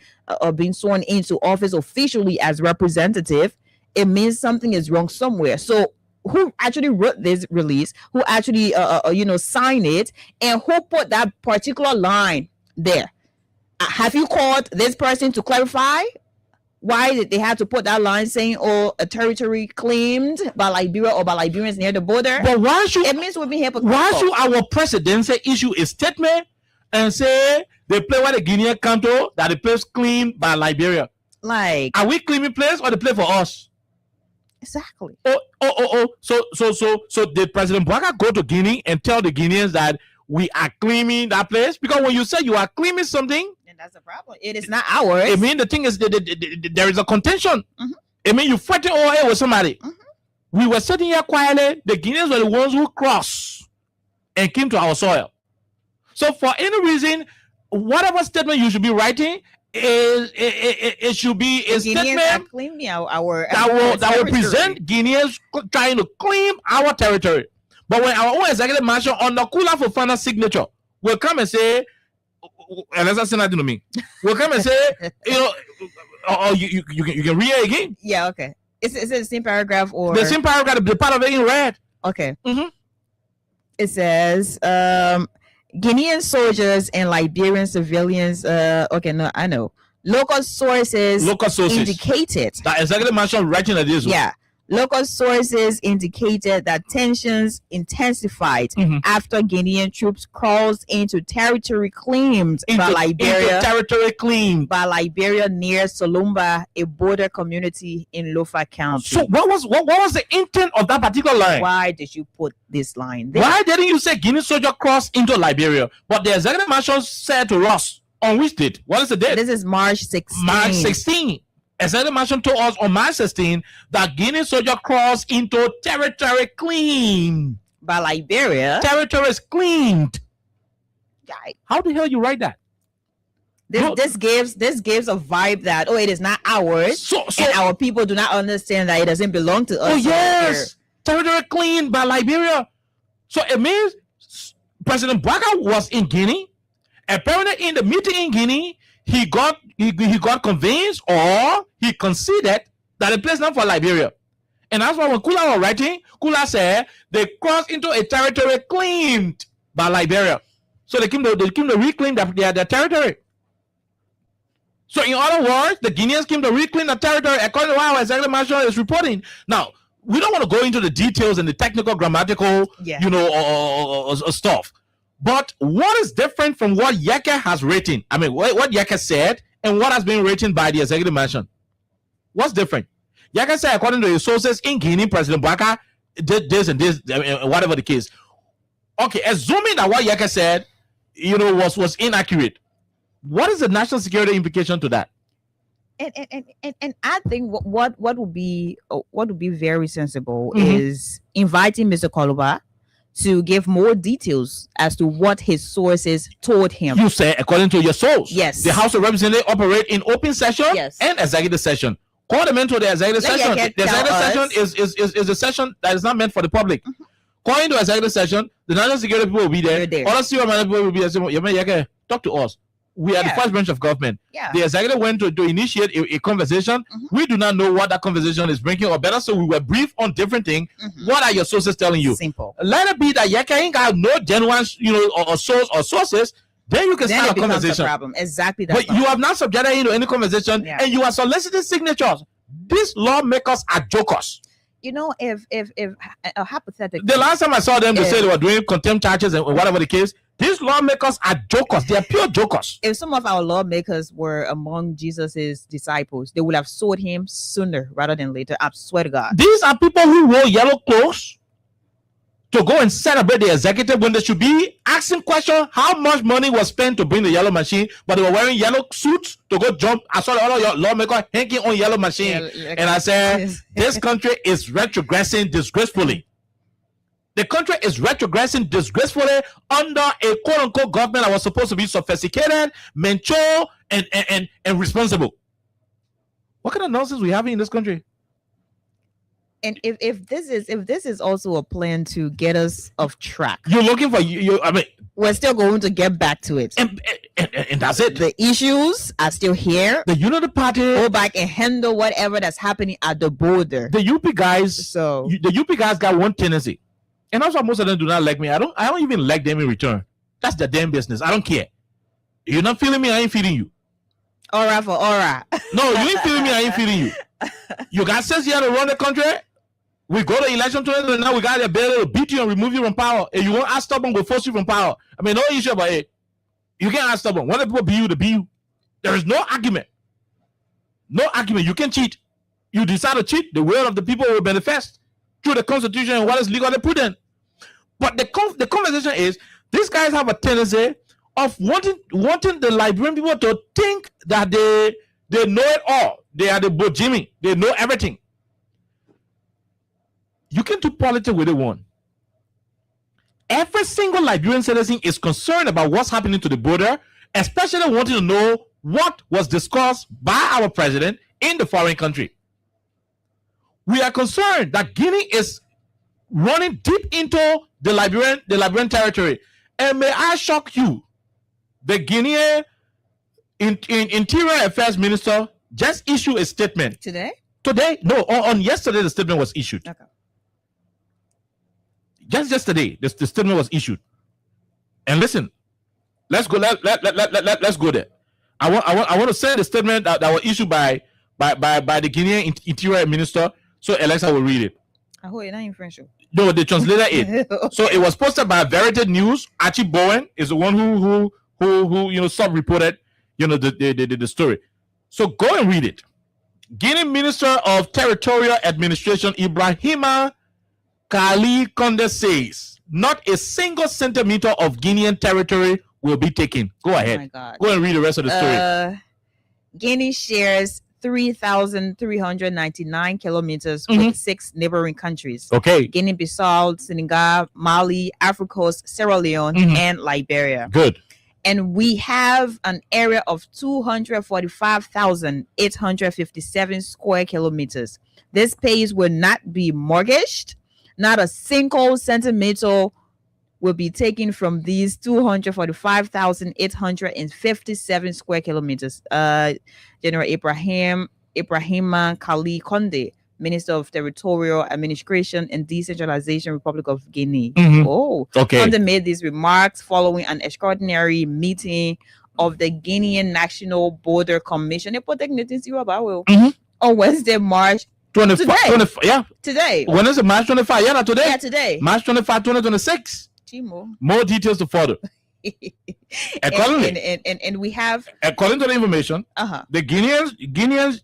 being sworn into office officially as representative. It means something is wrong somewhere. So who actually wrote this release, who actually signed it, and who put that particular line there? Have you called this person to clarify why did they have to put that line saying, a territory claimed by Liberia or by Liberians near the border? But why should it means we've been hypocritical. Why should our president issue a statement and say they play where the Guinean Canto that the place claimed by Liberia? Like, are we claiming place or they play for us? Exactly. So did President Bouaka go to Guinea and tell the Guineans that we are claiming that place? Because when you say you are claiming something, then that's a problem. It is not ours. I mean, the thing is, there is a contention. I mean, you fighting over here with somebody. We were sitting here quietly. The Guineans were the ones who crossed and came to our soil. So for any reason, whatever statement you should be writing, it should be a statement that will present Guineans trying to claim our territory. But when our own executive marshal on the Kula Fofana signature will come and say, unless I say nothing to me, will come and say, you can read it again. Yeah, okay. Is it the same paragraph or the same paragraph? The part of it in red. Okay. It says, Guinean soldiers and Liberian civilians. Okay, no, I know. Local sources indicated that executive marshal writing like this. Yeah, local sources indicated that tensions intensified after Guinean troops crossed into territory claimed by Liberia. By Liberia near Solumba, a border community in Lofa County. So what was the intent of that particular line? Why did you put this line there? Why didn't you say Guinea soldier crossed into Liberia? But the executive marshal said to us on which date? What is the date? This is March 16. March 16. Executive marshal told us on March 16 that Guinea soldier crossed into territory claimed by Liberia. Territory is claimed. How the hell you write that? This gives a vibe that it is not ours, and our people do not understand that it doesn't belong to us. Oh yes, territory claimed by Liberia. So it means President Bouaka was in Guinea. Apparently, in the meeting in Guinea, he got convinced or he conceded that the place is not for Liberia. And that's why when Kula was writing, Kula said they crossed into a territory claimed by Liberia. So they came to reclaim their territory. So in other words, the Guineans came to reclaim the territory according to what our executive marshal is reporting. Now, we don't want to go into the details and the technical, grammatical, stuff. But what is different from what Yeke has written? I mean, what Yeke said and what has been written by the executive marshal? What's different? Yeke said, according to his sources in Guinea, President Bouaka did this and this, whatever the case. Okay, assuming that what Yeke said, was inaccurate. What is the national security implication to that? And I think what would be very sensible is inviting Mr. Koloba to give more details as to what his sources told him. You say according to your source. Yes. The House of Representatives operate in open session and executive session. Call them into the executive session. The executive session is a session that is not meant for the public. Call into executive session. The national security people will be there. Other senior people will be there. Talk to us. We are the first branch of government. Yeah. The executive went to initiate a conversation. We do not know what that conversation is bringing or better, so we were briefed on different things. What are your sources telling you? Simple. Let it be that Yeke ain't got no genuine, or sources. Then you can start a conversation. Problem. Exactly. But you have not subjected into any conversation, and you are soliciting signatures. These lawmakers are jokers. If hypothetically, the last time I saw them, they said they were doing contempt charges and whatever the case. These lawmakers are jokers. They are pure jokers. If some of our lawmakers were among Jesus's disciples, they would have sold him sooner rather than later. I swear to God. These are people who wore yellow clothes to go and celebrate the executive when they should be asking questions how much money was spent to bring the yellow machine, but they were wearing yellow suits to go jump. I saw all of your lawmakers hanging on yellow machine, and I said, this country is retrogressing disgracefully. The country is retrogressing disgracefully under a quote-unquote government that was supposed to be sophisticated, mature, and responsible. What kind of nonsense we having in this country? And if this is also a plan to get us off track, You're looking for you. I mean, we're still going to get back to it. and that's it. The issues are still here. The Unity Party, Go back and handle whatever that's happening at the border. the UP guys, So the UP guys got one tendency, and that's why most of them do not like me. I don't even like them in return. That's their damn business. I don't care. You're not feeling me, I ain't feeling you. aura for aura. No, you ain't feeling me, I ain't feeling you. You got sense here to run the country. We go to election 2020, now we got the ability to beat you and remove you from power. And you want us stubborn, we'll force you from power. I mean, no issue about it. You can't ask stubborn. When the people be you to be you. There is no argument. No argument. You can cheat. You decide to cheat, the will of the people will manifest through the Constitution and what is legally prudent. But the conversation is, these guys have a tendency of wanting the Liberian people to think that they know it all. They are the Bojimi. They know everything. You can do politics with one. Every single Liberian citizen is concerned about what's happening to the border, especially wanting to know what was discussed by our president in the foreign country. We are concerned that Guinea is running deep into the Liberian territory. And may I shock you, the Guinean Interior Affairs Minister just issued a statement. Today? No, on yesterday the statement was issued. Okay. Just yesterday, the statement was issued. And listen, let's go. Let's go there. I want to say the statement that was issued by the Guinean Interior Minister. So Alexa will read it. I hope you're not in French. No, they translated it. So it was posted by Verity News. Archie Bowen is the one who sub-reported the story. So go and read it. Guinea Minister of Territorial Administration Ibrahima Kali Konde says not a single centimeter of Guinean territory will be taken. Go ahead. Oh my God. Go and read the rest of the story. Guinea shares 3,399 kilometers with 6 neighboring countries. Okay. Guinea-Bissau, Senegal, Mali, Africa Coast, Sierra Leone, and Liberia. Good. And we have an area of 245,857 square kilometers. This space will not be mortgaged. Not a single centimeter will be taken from these 245,857 square kilometers. General Ibrahima Kali Konde, Minister of Territorial Administration and Decentralization, Republic of Guinea. Oh, okay. Konde made these remarks following an extraordinary meeting of the Guinean National Border Commission. On Wednesday, March 25. Yeah. Today. When is it? March 25. Yeah, not today. Yeah, today. March 25, 2026. Timo. More details to follow. Accordingly, and we have, according to the information, the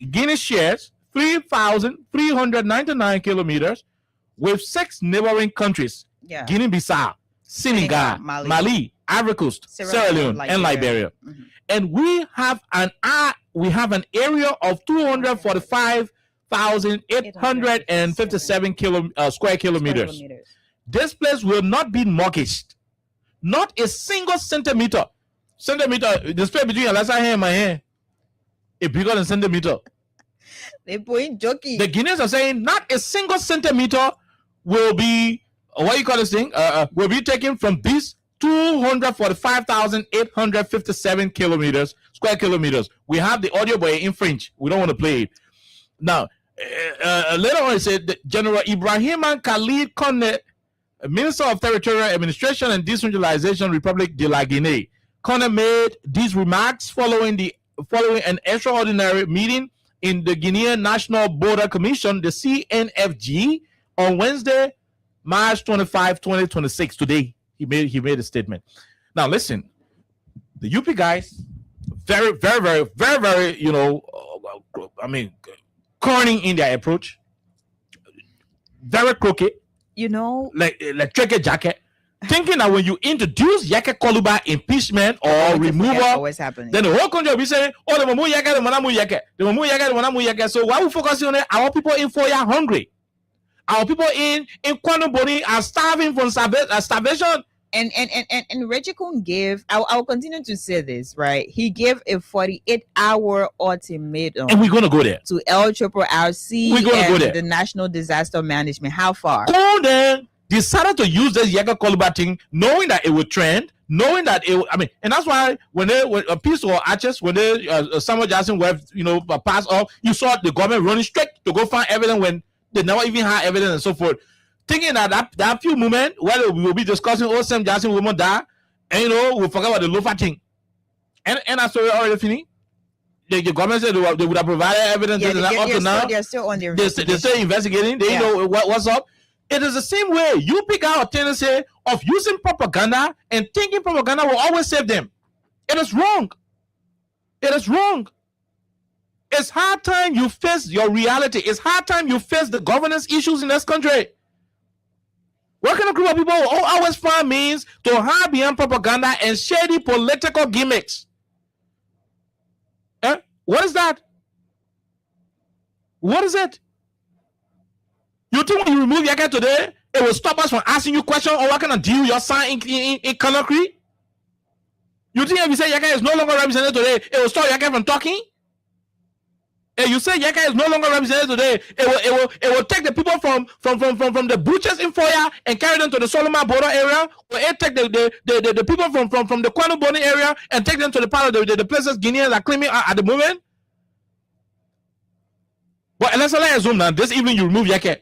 Guinea shares 3,399 kilometers with 6 neighboring countries. Yeah. Guinea-Bissau, Senegal, Mali, Ivory Coast, Sierra Leone, and Liberia. And we have an area of 245,857 square kilometers. This place will not be mortgaged. Not a single centimeter. The space between your last hand and my hand is bigger than centimeter. They point jockey. The Guineans are saying not a single centimeter will be, what you call this thing, will be taken from these 245,857 square kilometers. We have the audio, but in French. We don't want to play it. Now, later on, it said that General Ibrahima Khalid Konde, Minister of Territorial Administration and Decentralization, Republic de la Guinée. Konde made these remarks following an extraordinary meeting in the Guinean National Border Commission, the CNFG, on Wednesday, March 25, 2026. Today, he made a statement. Now, listen, the UP guys, very, very, very, very, very, corny in their approach, very crooked, You know, like Treke jacket, thinking that when you introduce Yake Koluba impeachment or I forget removal, what's happening. then the whole country will be saying, oh, the Mamu Yake, the Manamu Yake, the Mamu Yake, the Manamu Yake. So why we focusing on it? Our people in Foya are hungry. Our people in Kwanu Boni are starving from starvation. And Reggie Kun gave, I'll continue to say this, right? He gave a 48-hour ultimatum. And we're going to go there. To LRRC We're going to go there. The National Disaster Management. How far? Then decided to use this Yaka Koluba thing, knowing that it would trend, knowing that it would, I mean, and that's why when a piece or arches, when Samuel Jackson were, passed off, you saw the government running straight to go find evidence when they never even had evidence and so forth. Thinking that few moments where we will be discussing, oh, Sam Jackson woman die, and we'll forget about the Lofa thing. And I saw it already finished. The government said they would have provided evidence. Up to now, they're still on their they're still investigating. They know what's up. It is the same way. You pick out a tendency of using propaganda and thinking propaganda will always save them. It is wrong. It is wrong. It's high time you face your reality. It's high time you face the governance issues in this country. What kind of group of people will always find means to hide behind propaganda and shady political gimmicks? What is that? What is it? You think when you remove Yaka today, it will stop us from asking you questions or what kind of deal you're signing in Conakry? You think if you say Yaka is no longer represented today, it will stop Yaka from talking? If you say Yaka is no longer represented today, it will take the people from the butchers in Foya and carry them to the Solomon border area, or it take the people from the Kwanu Boni area and take them to the part of the places Guineans are claiming at the moment. But let's assume that this evening you remove Yaka.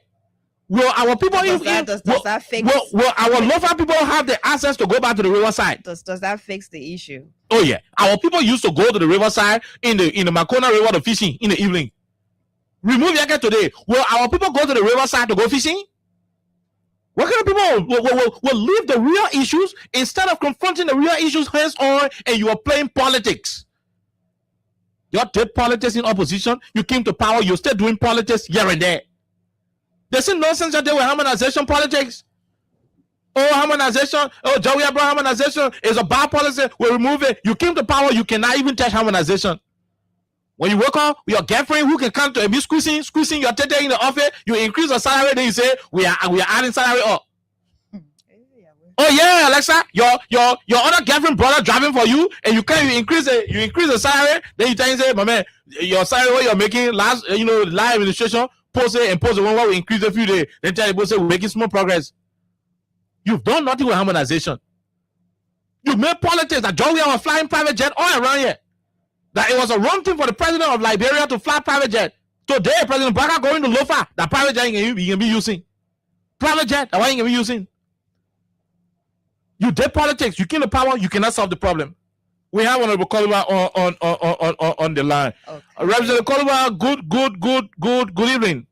Will our people will our local people have the access to go back to the riverside? Does that fix the issue? Oh yeah, our people used to go to the riverside in the Makona River to fishing in the evening. Remove Yaka today. Will our people go to the riverside to go fishing? What kind of people will leave the real issues instead of confronting the real issues hands on, and you are playing politics? You did politics in opposition. You came to power. You're still doing politics here and there. There's some nonsense that they were harmonization politics. Oh, harmonization. Oh, Joey Abraham harmonization is a bad policy. We'll remove it. You came to power. You cannot even touch harmonization. When you work on your girlfriend who can come to and be squeezing your tete in the office, you increase your salary. Then you say we are adding salary up. Oh yeah, Alexa, your other girlfriend brother driving for you, and you increase the salary. Then you tell him, say, my man, your salary what you're making last, live administration. Post it and post the one where we increase a few days. Then tell you, say we're making small progress. You've done nothing with harmonization. You made politics that John was flying private jet all around here. That it was a wrong thing for the president of Liberia to fly private jet. Today, President Baka going to Lofa, that private jet he can be using. Private jet, that one he can be using. You did politics. You came to power. You cannot solve the problem. We have Honorable Koluba on the line. Okay. Representative Koluba, good evening.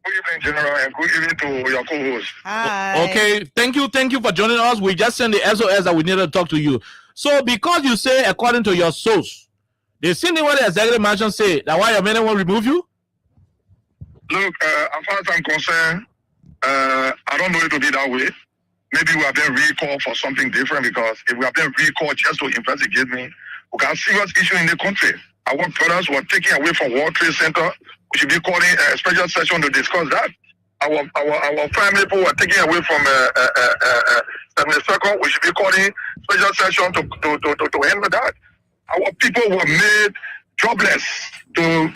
Good evening, General, and good evening to your co-host. Hi. Okay, thank you for joining us. We just sent the SOS that we needed to talk to you. So, because you say, according to your source, the same what the executive mansion say that why your men won't remove you? Look, as far as I'm concerned, I don't know it to be that way. Maybe we have been recalled for something different, because if we have been recalled just to investigate me, we got serious issue in the country. Our brothers were taken away from World Trade Center. We should be calling a special session to discuss that. Our family people were taken away from 72nd. We should be calling special session to handle that. Our people were made jobless to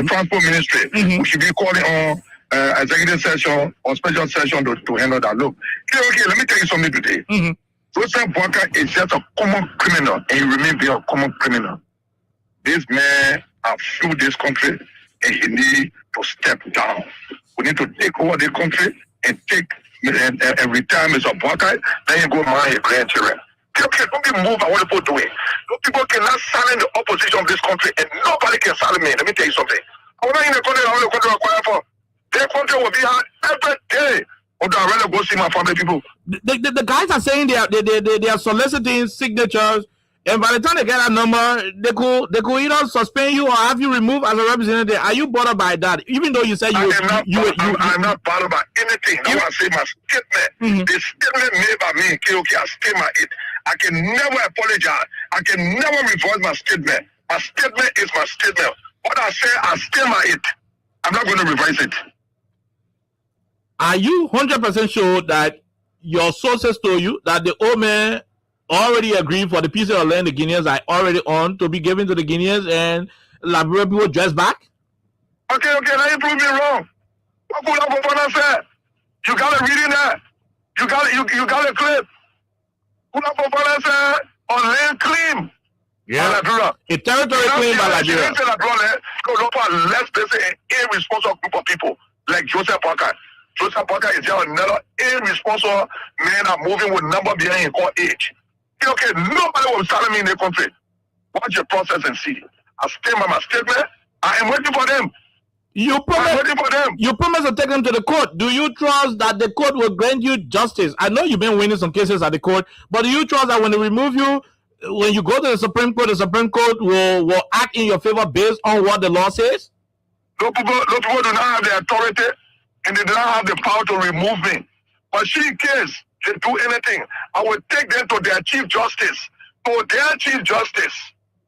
transport ministry. Mm-hmm. We should be calling on executive session or special session to handle that. Look, okay, let me tell you something today. Mm-hmm. Joseph Boakai is just a common criminal, and he remains being a common criminal. This man has sued this country, and he needs to step down. We need to take over the country and take and retire Mr. Boakai, then you go marry your grandchildren. Okay, don't be moved by what people doing. Those people cannot silence the opposition of this country, and nobody can silence me. Let me tell you something. I'm not in the country, I'm in the country required for. Their country will be hard every day. Although I rather go see my family people. The guys are saying they are soliciting signatures And by the time they get that number, they could either suspend you or have you removed as a representative. Are you bothered by that? Even though you said I'm not bothered by anything. I want to say my statement. The statement made by me, KOK, I state my it. I can never apologize. I can never reverse my statement. My statement is my statement. What I say, I state my it. I'm not going to revise it. Are you 100% sure that your sources told you that the old man already agreed for the piece of land the Guineans are already on to be given to the Guineans and Liberia people dress back? Okay, now you prove me wrong. What could I say? You got a reading there. You got a clip. What say on land claim. Yeah. A territory claim by Liberia. Let's say an irresponsible group of people like Joseph Parker. Joseph Parker is just another irresponsible man are moving with number behind in called age. Okay, nobody will start me in the country. Watch your process and see. I stand by my statement. I am waiting for them. You promise to take them to the court. Do you trust that the court will grant you justice? I know you've been winning some cases at the court, but do you trust that when they remove you, when you go to the Supreme Court will act in your favor based on what the law says? Those people do not have the authority and they do not have the power to remove me. But in case they do anything, I will take them to their Chief Justice. To their Chief Justice.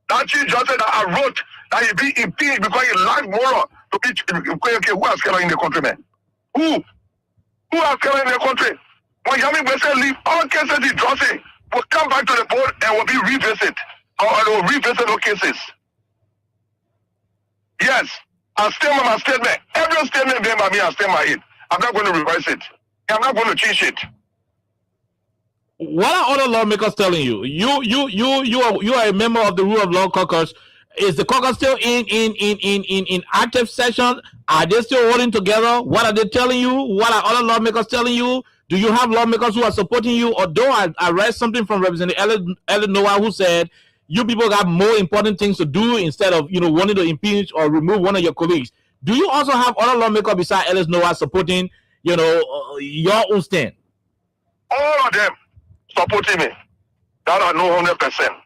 That Chief Justice that I wrote that he be impeached because he lacked moral to be okay, who has killed in the country, man? Who has killed in the country? When Yami Wessel leave, all cases he draws in will come back to the board and will be revisited. Or will revisit those cases. Yes. I stand by my statement. Every statement made by me, I stand by it. I'm not going to revise it. I'm not going to change it. What are other lawmakers telling you? You are a member of the Rule of Law Caucus. Is the caucus still in active session? Are they still holding together? What are they telling you? What are other lawmakers telling you? Do you have lawmakers who are supporting you? Although I read something from Representative Ellen Noah who said you people got more important things to do instead of wanting to impeach or remove one of your colleagues. Do you also have other lawmakers besides Ellen Noah supporting your own stand? All of them supporting me. That I know 100%.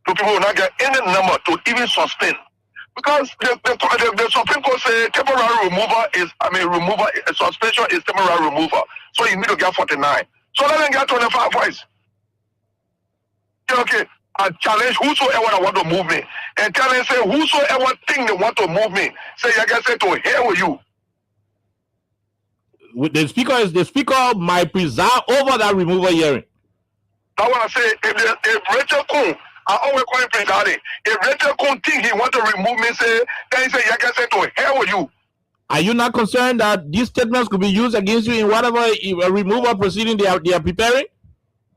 So people will not get any number to even suspend. Because the Supreme Court say temporary removal suspension is temporary removal. So you need to get 49. So let them get 25 votes. Okay, I challenge whosoever that want to move me. And tell them, say, whosoever think they want to move me, say, I can say to hell with you. The speaker might preside over that removal hearing. I want to say, if Rachel Kuhn, I always call him presiding. If Rachel Kuhn think he want to remove me, say, then he say, I can say to hell with you. Are you not concerned that these statements could be used against you in whatever removal proceeding they are preparing?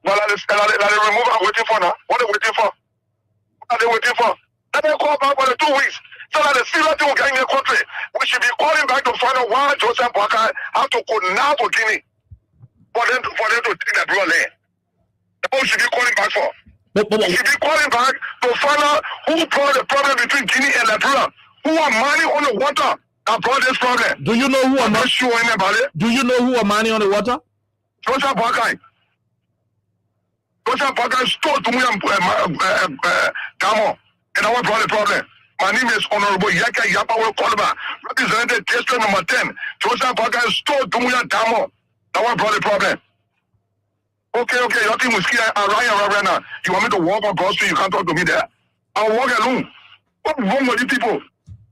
Well, the removal I'm waiting for now. What are they waiting for? What are they waiting for? Let them call back for the 2 weeks. So that the serious thing will get in the country. We should be calling back to find out why Joseph Parker have to go now for Guinea. For them to take the blood there. That's what we should be calling back for. We should be calling back to find out who brought the problem between Guinea and Liberia. Who are mining on the water that brought this problem. Do you know who I'm not sure anybody. Do you know who are mining on the water? Joseph Parker. Joseph Parker stole to me Damo. And I want to brought the problem. My name is Honorable Yaka Yapawe Kolba, represented district number 10. Joseph Parker stole Dumuya Damo. That one brought the problem. Okay, your team was here. right now. You want me to walk on Broad Street? You can't talk to me there. I'll walk alone. What's wrong with you people?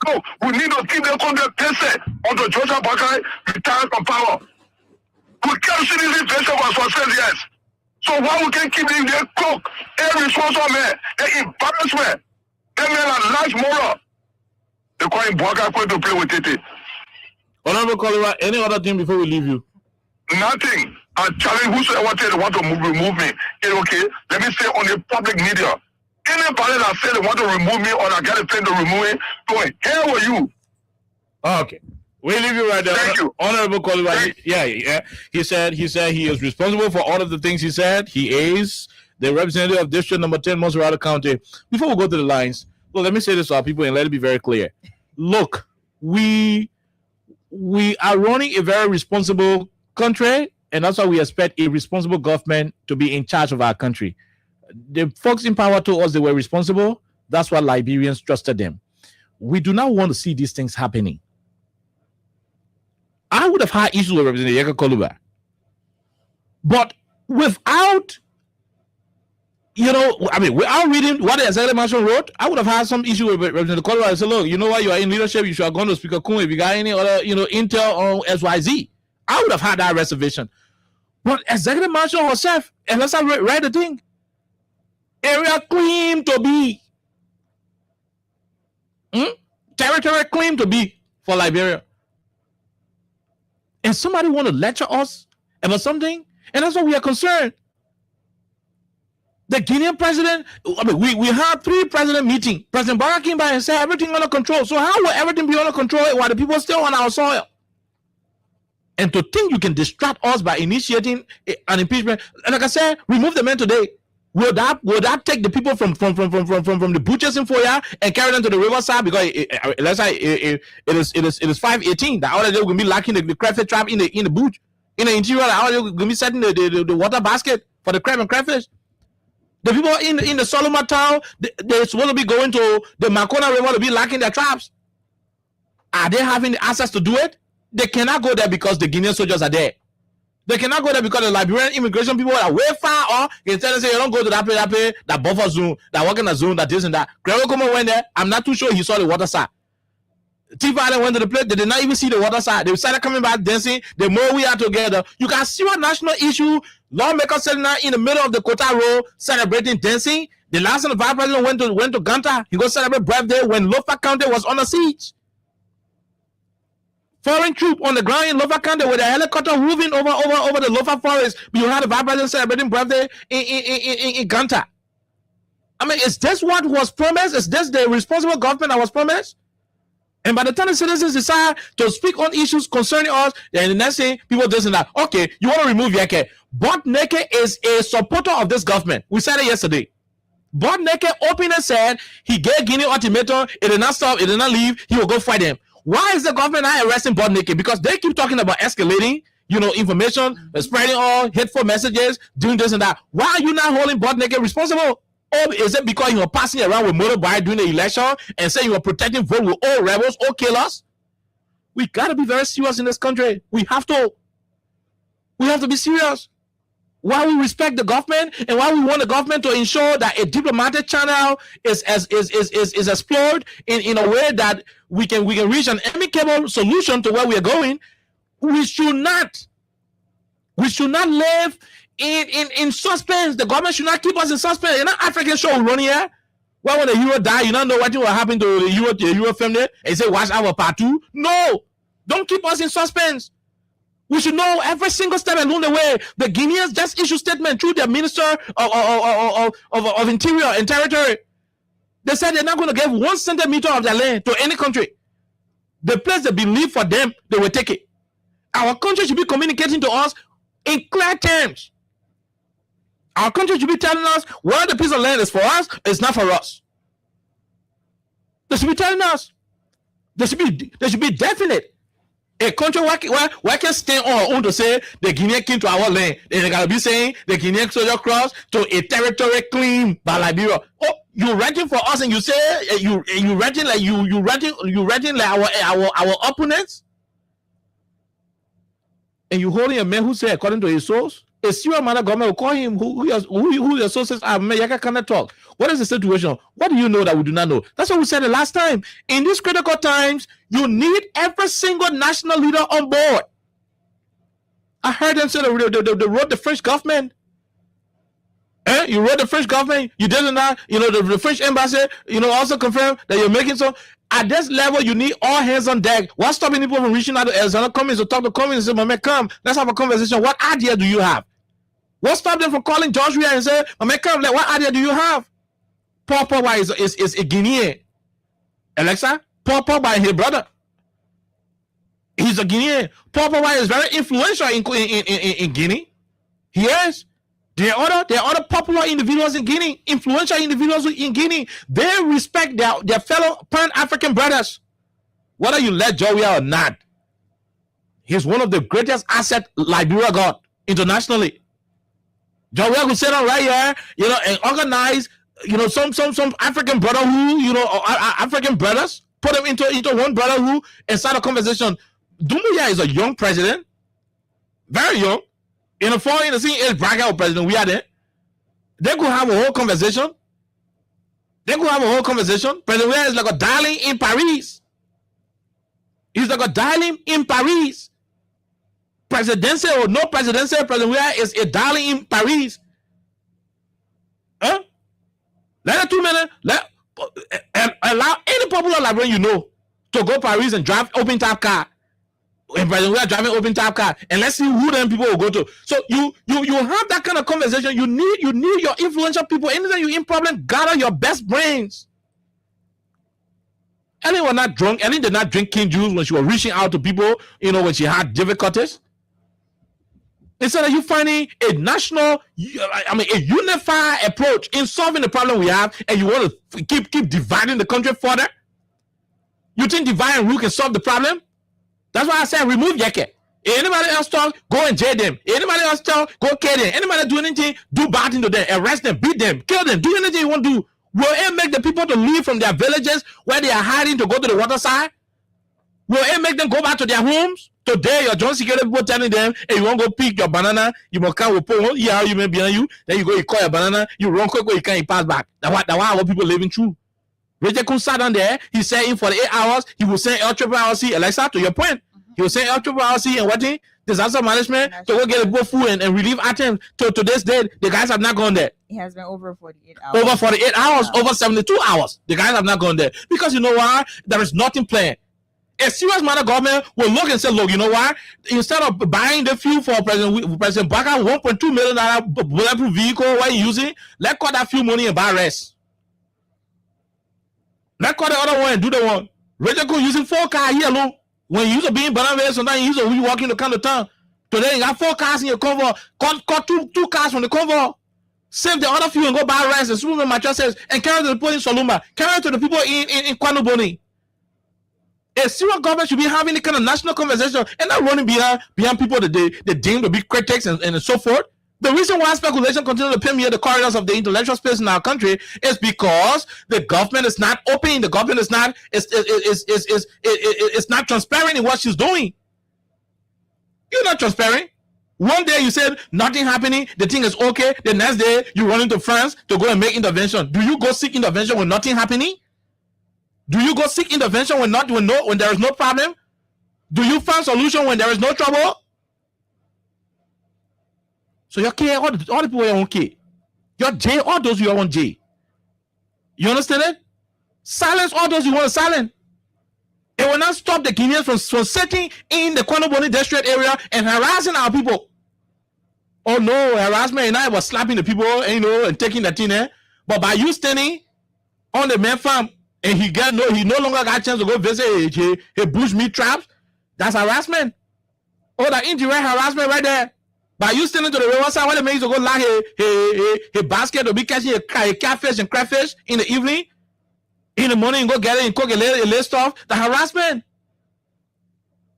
No, we need to keep the country patient until Joseph Parker retires from power. We can't see this patient for 6 years. So why we can't keep them there cook? Every responsible man, the embarrassment. Them men are large moral. They call him Boaka going to play with it. Honorable Kolba, any other thing before we leave you? Nothing. I challenge whosoever they want to remove me. Okay, let me say on the public media. Anybody that said they want to remove me or I get a plan to remove me, go hell with you. Okay. We'll leave you right there. Thank you. Honorable Kolba. Yeah. He said he is responsible for all of the things he said. He is the representative of District Number 10, Monserrate County. Before we go to the lines, well, let me say this to our people and let it be very clear. Look, we are running a very responsible country, and that's why we expect a responsible government to be in charge of our country. the folks in power told us they were responsible. That's why Liberians trusted them. We do not want to see these things happening. I would have had issues with Representative Yeka Koluba. But without, without reading what the Executive Mansion wrote, I would have had some issue with Representative Koluba. I said, look, you know what, you are in leadership, you should have gone to Speaker Kun if you got any other, intel on XYZ. I would have had that reservation. But Executive Mansion herself, unless I read the thing, area claim to be, territory claim to be for Liberia. And somebody want to lecture us about something, and that's why we are concerned. The Guinean president, we had 3 president meetings. President Barra came by and said everything under control. So how will everything be under control while the people still on our soil? And to think you can distract us by initiating an impeachment, and like I said, remove the men today. Will that take the people from the butchers in Foya and carry them to the riverside? Because let's say it is 5:18. The other day we're gonna be locking the crayfish trap in the butch, in the interior. The other day we're gonna be setting the water basket for the crab and crayfish. The people in the Solomon town, they're supposed to be going to the Makona River to be locking their traps. Are they having the access to do it? They cannot go there because the Guinean soldiers are there. They cannot go there because the Liberian immigration people are way far, or you tell them, say, you don't go to that place, that buffer zone, that work in the zone, that this and that. Grego Como went there. I'm not too sure he saw the water side. Tifa Island went to the place. They did not even see the water side. They started coming back dancing. The more we are together, you can see what national issue. Lawmakers sitting out in the middle of the Kota Road celebrating dancing. The last time the vice president went to Ganta, he go celebrate birthday when Lofa County was under siege. Foreign troop on the ground in Lofa County with a helicopter moving over the Lofa forest. You had the vice president celebrating birthday in Ganta. I mean, is this what was promised? Is this the responsible government that was promised? And by the time the citizens decide to speak on issues concerning us, then the next thing, people do that. Okay, you want to remove Yeke. Bob Neke is a supporter of this government. We said it yesterday. Bob Neke openly said he gave Guinea ultimatum. It did not stop. It did not leave. He will go fight them. Why is the government not arresting Bob Neke? Because they keep talking about escalating, information, spreading all hateful messages, doing this and that. Why are you not holding Bob Neke responsible? Or is it because you were passing around with motorbike during the election and saying you were protecting vote with all rebels, all killers? We got to be very serious in this country. We have to be serious. Why we respect the government and why we want the government to ensure that a diplomatic channel is explored in a way that we can reach an amicable solution to where we are going. We should not live in suspense. The government should not keep us in suspense. You're not African show running here. Why when the hero die, you don't know what will happen to the hero family and say watch our part 2? No, don't keep us in suspense. We should know every single step along the way. The Guineans just issued statement through their Minister of Interior and Territory. They said they're not going to give 1 centimeter of their land to any country. The place they believe for them, they will take it. Our country should be communicating to us in clear terms. Our country should be telling us where the piece of land is for us, it's not for us. They should be telling us. They should be definite. A country where can stay on our own to say the Guinean came to our land, then they gotta be saying the Guinean soldier crossed to a territory claimed by Liberia. Oh, you renting for us, and you say you renting like you renting like our opponents, and you holding a man who say according to his source. A serious man of government will call him who your sources are. Yaka cannot talk. What is the situation? What do you know that we do not know? That's what we said the last time. In these critical times, you need every single national leader on board. I heard them say they wrote the French government. You wrote the French government. You didn't know. The French embassy. Also confirmed that you're making so. At this level, you need all hands on deck. What's stopping people from reaching out to Arizona Cummings to talk to Cummings and say, "Mama, come, let's have a conversation. What idea do you have?" What stopped them from calling George Weah and say, "Mama, come, what idea do you have?" Paul Pogba is a Guinean. Alexa, Paul Pogba and his brother. He's a Guinean. Paul Pogba is very influential in Guinea. He is. There are other popular individuals in Guinea, influential individuals in Guinea. They respect their fellow Pan-African brothers. Whether you let George Weah or not, he's one of the greatest assets Liberia got internationally. John Weah could sit down right here, you know, and organize, you know, some African brotherhood, you know, or African brothers, put them into one brotherhood and start a conversation. Doumbouya is a young president, very young. In the same age bracket of President Weah there. They could have a whole conversation. President Weah is like a darling in Paris. He's like a darling in Paris. Presidential or no presidential, President Weah is a darling in Paris. Huh? Let the 2 minutes, allow any popular librarian you know to go Paris and drive open top car. And President Weah driving open top car, and let's see who them people will go to. So you have that kind of conversation. You need your influential people. Anytime you in problem, gather your best brains. Ellen was not drunk. Ellen did not drink King Juice when she was reaching out to people, you know, when she had difficulties. Instead of you finding a national, a unified approach in solving the problem we have, and you want to keep dividing the country further. You think divide and rule can solve the problem? That's why I said remove Yeke. Anybody else talk, go and jail them. Anybody else talk, go kill them. Anybody do anything, do bad thing to them, arrest them, beat them, kill them, do anything you want to do. Will it make the people to leave from their villages where they are hiding to go to the water side? Will it make them go back to their homes? Today, your John security people telling them, hey, you want to go pick your banana, you must come with one year, you may behind you, then you go, you call your banana, you run quick, you can't pass back. That's why our people living through. Richard Kun sat down there, he said in 48 hours, he will send LRRC, Alexa, to your point. He will send LRRC and what thing? Disaster management to go get a boat food and relief items. To this day, the guys have not gone there. It has been over 48 hours. Over 48 hours, over 72 hours. The guys have not gone there. Because you know why? There is nothing planned. A serious matter government will look and say, look, you know what? Instead of buying the fuel for President Baka, $1.2 million bulletproof vehicle, what you using, let's cut that fuel money and buy rest. Let's cut the other one and do the one. Rachel Cook using 4 cars here alone. When you used to be in Banana, sometimes you used to walk in the kind of town. Today you got 4 cars in your convoy. Cut two cars from the convoy. Save the other fuel and go buy rice and Superman mattresses and carry to the people in Solumba. Carry to the people in Kwano Boni. A serious government should be having the kind of national conversation and not running behind people that they deem to be critics and so forth. The reason why speculation continues to permeate the corridors of the intellectual space in our country is because the government is not open. The government is not not transparent in what she's doing. You're not transparent. One day you said nothing happening, the thing is okay. The next day you run into France to go and make intervention. Do you go seek intervention when nothing happening? Do you go seek intervention when there is no problem? Do you find solution when there is no trouble? So you care all the people you want K. You're J, all those you want J. You understand it? Silence all those you want to silence. It will not stop the Guineans from sitting in the Kwano Boni district area and harassing our people. Oh no, harassment and I was slapping the people, and taking the thing there. But by you standing on the main farm and he no longer got a chance to go visit a bush meat traps, that's harassment. Oh, that indirect harassment right there. By you standing to the riverside, what it means to go lie a basket to be catching a catfish and crayfish in the evening, in the morning, go get it and cook a little stuff. The harassment.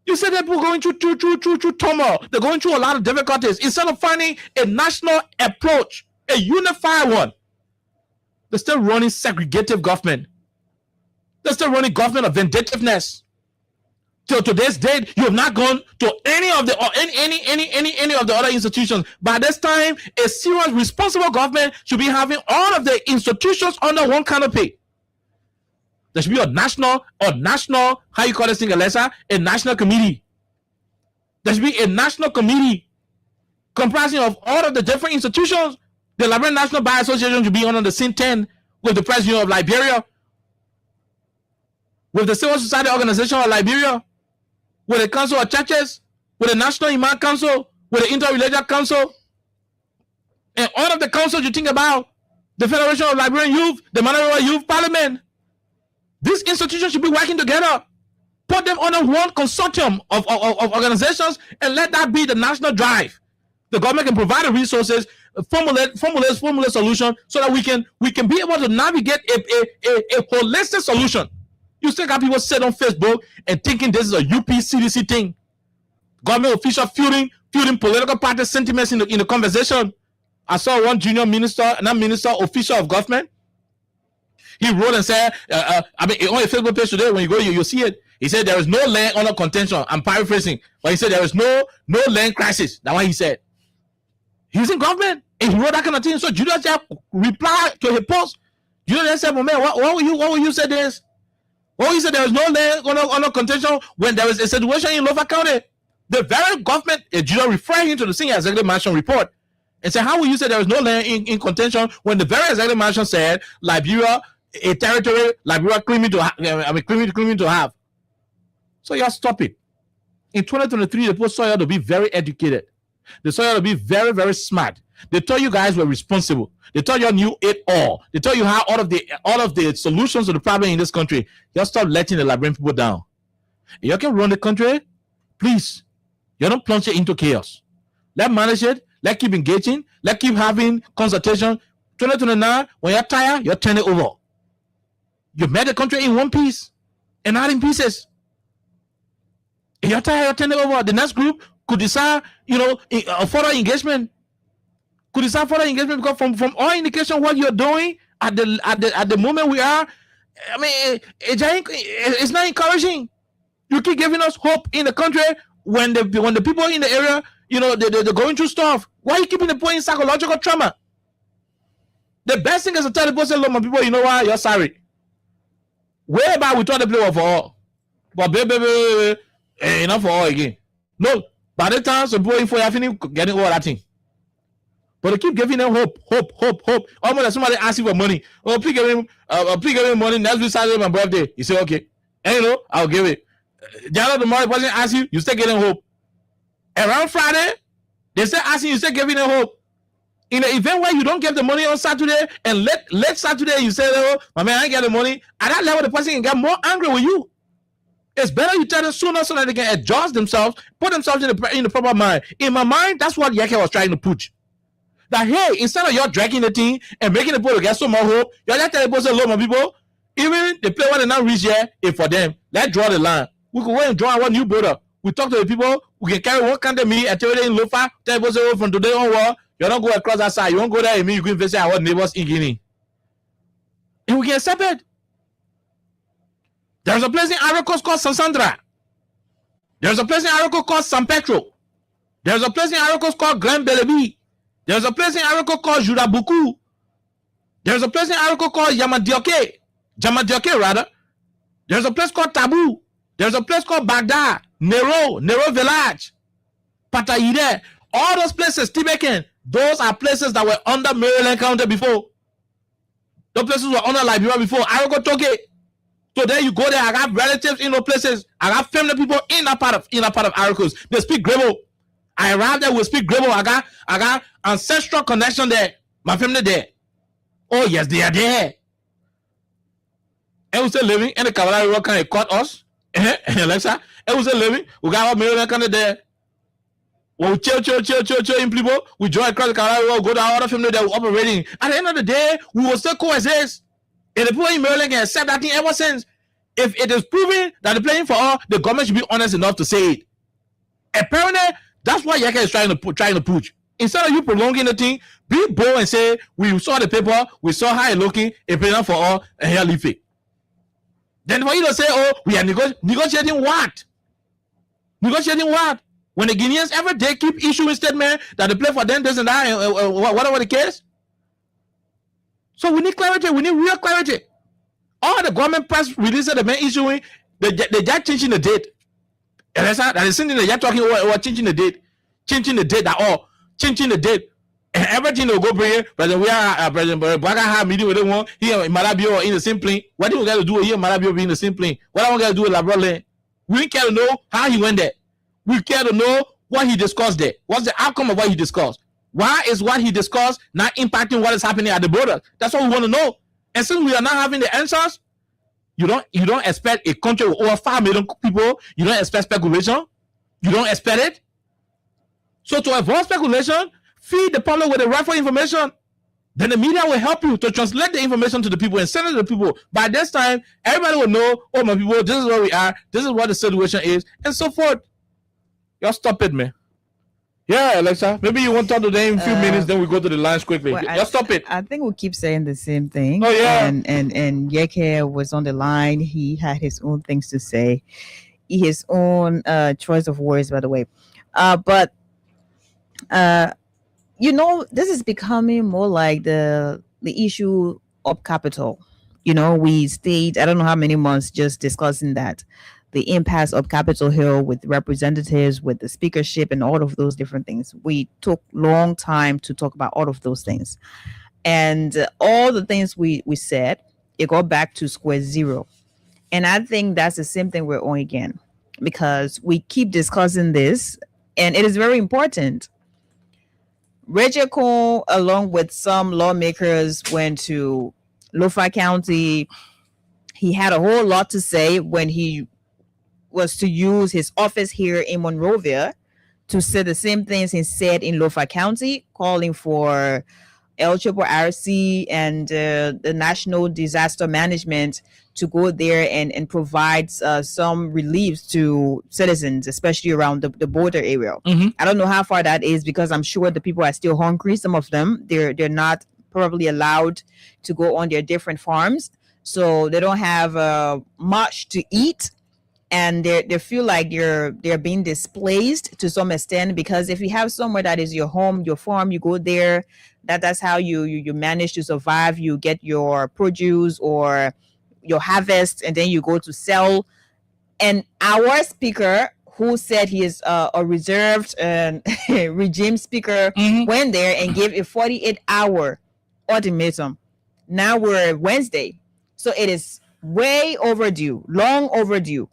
You said that people going through turmoil. They're going through a lot of difficulties. Instead of finding a national approach, a unified one, they're still running segregative government. They're still running government of vindictiveness. Till today's date, you have not gone to any of the other institutions. By this time, a serious, responsible government should be having all of the institutions under one canopy. There should be a national, how you call this thing, Alessa? A national committee. There should be a national committee comprising of all of the different institutions. The Liberian National Bar Association should be under the same tent with the President of Liberia, with the Civil Society Organization of Liberia, with the Council of Churches, with the National Imam Council, with the Interreligious Council, and all of the councils you think about, the Federation of Liberian Youth, the Management Youth Parliament. These institutions should be working together. Put them under one consortium of organizations and let that be the national drive. The government can provide the resources, formulate solution so that we can be able to navigate a holistic solution. You still got people sit on Facebook and thinking this is a UPCDC thing. Government official fueling political party sentiments in the conversation. I saw one junior minister, not minister, official of government. He wrote and said, I mean, on a Facebook page today, when you go, you'll see it. He said there is no land under contention. I'm paraphrasing, but he said there is no land crisis. That's what he said. He's in government, and he wrote that kind of thing. So Julius just replied to his post. Julius said, "Man, what will you say this? What will you say there is no land under contention when there is a situation in Lofa County?" The very government, Julius referring to the senior executive mansion report, and said, "How will you say there is no land in contention when the very executive mansion said Liberia, a territory Liberia claiming to have?" So y'all stop it. In 2023, the post saw you to be very educated. They saw you to be very, very smart. They told you guys were responsible. They told you knew it all. They told you how all of the solutions to the problem in this country. Y'all stop letting the Liberian people down. If you can run the country, please. You don't plunge it into chaos. Let's manage it. Let's keep engaging. Let's keep having consultation. 2029, when you're tired, you're turning over. You made the country in one piece and not in pieces. If you're tired, you're turning over. The next group could decide, a further engagement. Could decide further engagement because from all indication what you're doing at the moment we are, I mean, it's not encouraging. You keep giving us hope in the country when the people in the area, they're going through stuff. Why are you keeping the point in psychological trauma? The best thing is to tell the person, look, my people, you know what? You're sorry. Way back we thought the play was for all, but baby, enough for all again. No. By the time some people info, you getting all that thing. But they keep giving them hope. Almost like somebody asks you for money. Oh, please give me money. Next week Saturday, my birthday. You say, okay. And I'll give it. The other tomorrow, the person asks you, you still getting hope. Around Friday, they start asking you, still giving them hope. In the event where you don't get the money on Saturday, and late Saturday, you say, oh, my man, I ain't get the money. At that level, the person can get more angry with you. It's better you tell them sooner so that they can adjust themselves, put themselves in the proper mind. In my mind, that's what Yeke was trying to push. That, hey, instead of you dragging the thing and making the people get so more hope, you're just telling people, look, my people, even the play when they not reach here, it's for them. Let's draw the line. We can go and draw one new border. We talk to the people, we can carry one kind of me and tell them in Lofa, tell people, from today onward, you don't go across that side. You won't go there and me, you go visit our neighbors in Guinea. And we can accept it. There's a place in Ivory Coast called San Sandra. There's a place in Ivory Coast called San Petro. There's a place in Ivory Coast called Grand Belebi. There's a place in Ivory Coast called Jurabuku. There's a place in Ivory Coast called Jamadioke rather. There's a place called Tabu. There's a place called Baghdad, Nero Village, Patayide. All those places, Tibeken, those are places that were under Maryland County before. Those places were under Liberia before. Ivory Coast Toke. So there you go there. I got relatives in those places. I got family people in that part of Ivory Coast. They speak Grebo. I arrived there. We speak Grebo. I got ancestral connection there. My family there. Oh yes, they are there. And we still living. And the Cavalry Road kind of caught us. And Alexa. And we still living. We got our Maryland kind of there. When we chill in people, we join across the Cavalry Road, go to our other family that were operating. At the end of the day, we will still coexist. And the people in Maryland can accept that thing ever since. If it is proven that they're playing for all, the government should be honest enough to say it. Apparently, that's what Yeke is trying to push. Instead of you prolonging the thing, be bold and say, we saw the paper, we saw how it's looking, it's playing for all, and here leave it. Then for you to say, oh, we are negotiating what? Negotiating what? When the Guineans every day keep issuing statements that they play for them, this and that, and whatever the case. So we need clarity. We need real clarity. All the government press releases they've been issuing, they just changing the date. And that's that is something that you're talking about changing the date at all, changing the date, and everything will go bring it. President, we are President Barack have meeting with them here in Malabio in the same plane. What do we got to do here in Malabio being the same plane? What do we got to do with Labrolle? We care to know how he went there. We care to know what he discussed there. What's the outcome of what he discussed? Why is what he discussed not impacting what is happening at the border? That's what we want to know. And since we are not having the answers, you don't expect a country with over 5 million people. You don't expect speculation. You don't expect it. So to avoid speculation, feed the public with the rightful information. Then the media will help you to translate the information to the people and send it to the people. By this time, everybody will know, oh my people, this is where we are. This is what the situation is, and so forth. Y'all stop it, man. Yeah, Alexa. Maybe you want to talk to them in a few minutes, then we go to the lines quickly. Well, Just stop it. I think we keep saying the same thing. Oh, yeah. And Yeke was on the line. He had his own things to say, his own choice of words, by the way. But this is becoming more like the issue of capital. We stayed, I don't know how many months, just discussing that. The impasse of Capitol Hill with representatives, with the speakership, and all of those different things. We took long time to talk about all of those things. And all the things we said, it got back to square zero. And I think that's the same thing we're on again, because we keep discussing this, and it is very important. Reggie Cole, along with some lawmakers, went to Lofa County. He had a whole lot to say when he was to use his office here in Monrovia to say the same things he said in Lofa County, calling for LRRC and the National Disaster Management to go there and provide some relief to citizens, especially around the border area. Mm-hmm. I don't know how far that is, because I'm sure the people are still hungry. Some of them, they're not probably allowed to go on their different farms, so they don't have much to eat. And they feel like they're being displaced to some extent, because if you have somewhere that is your home, your farm, you go there, that's how you manage to survive. You get your produce or your harvest, and then you go to sell. And our speaker, who said he is a reserved regime speaker, went there and gave a 48-hour ultimatum. Now we're Wednesday, so it is way overdue, long overdue.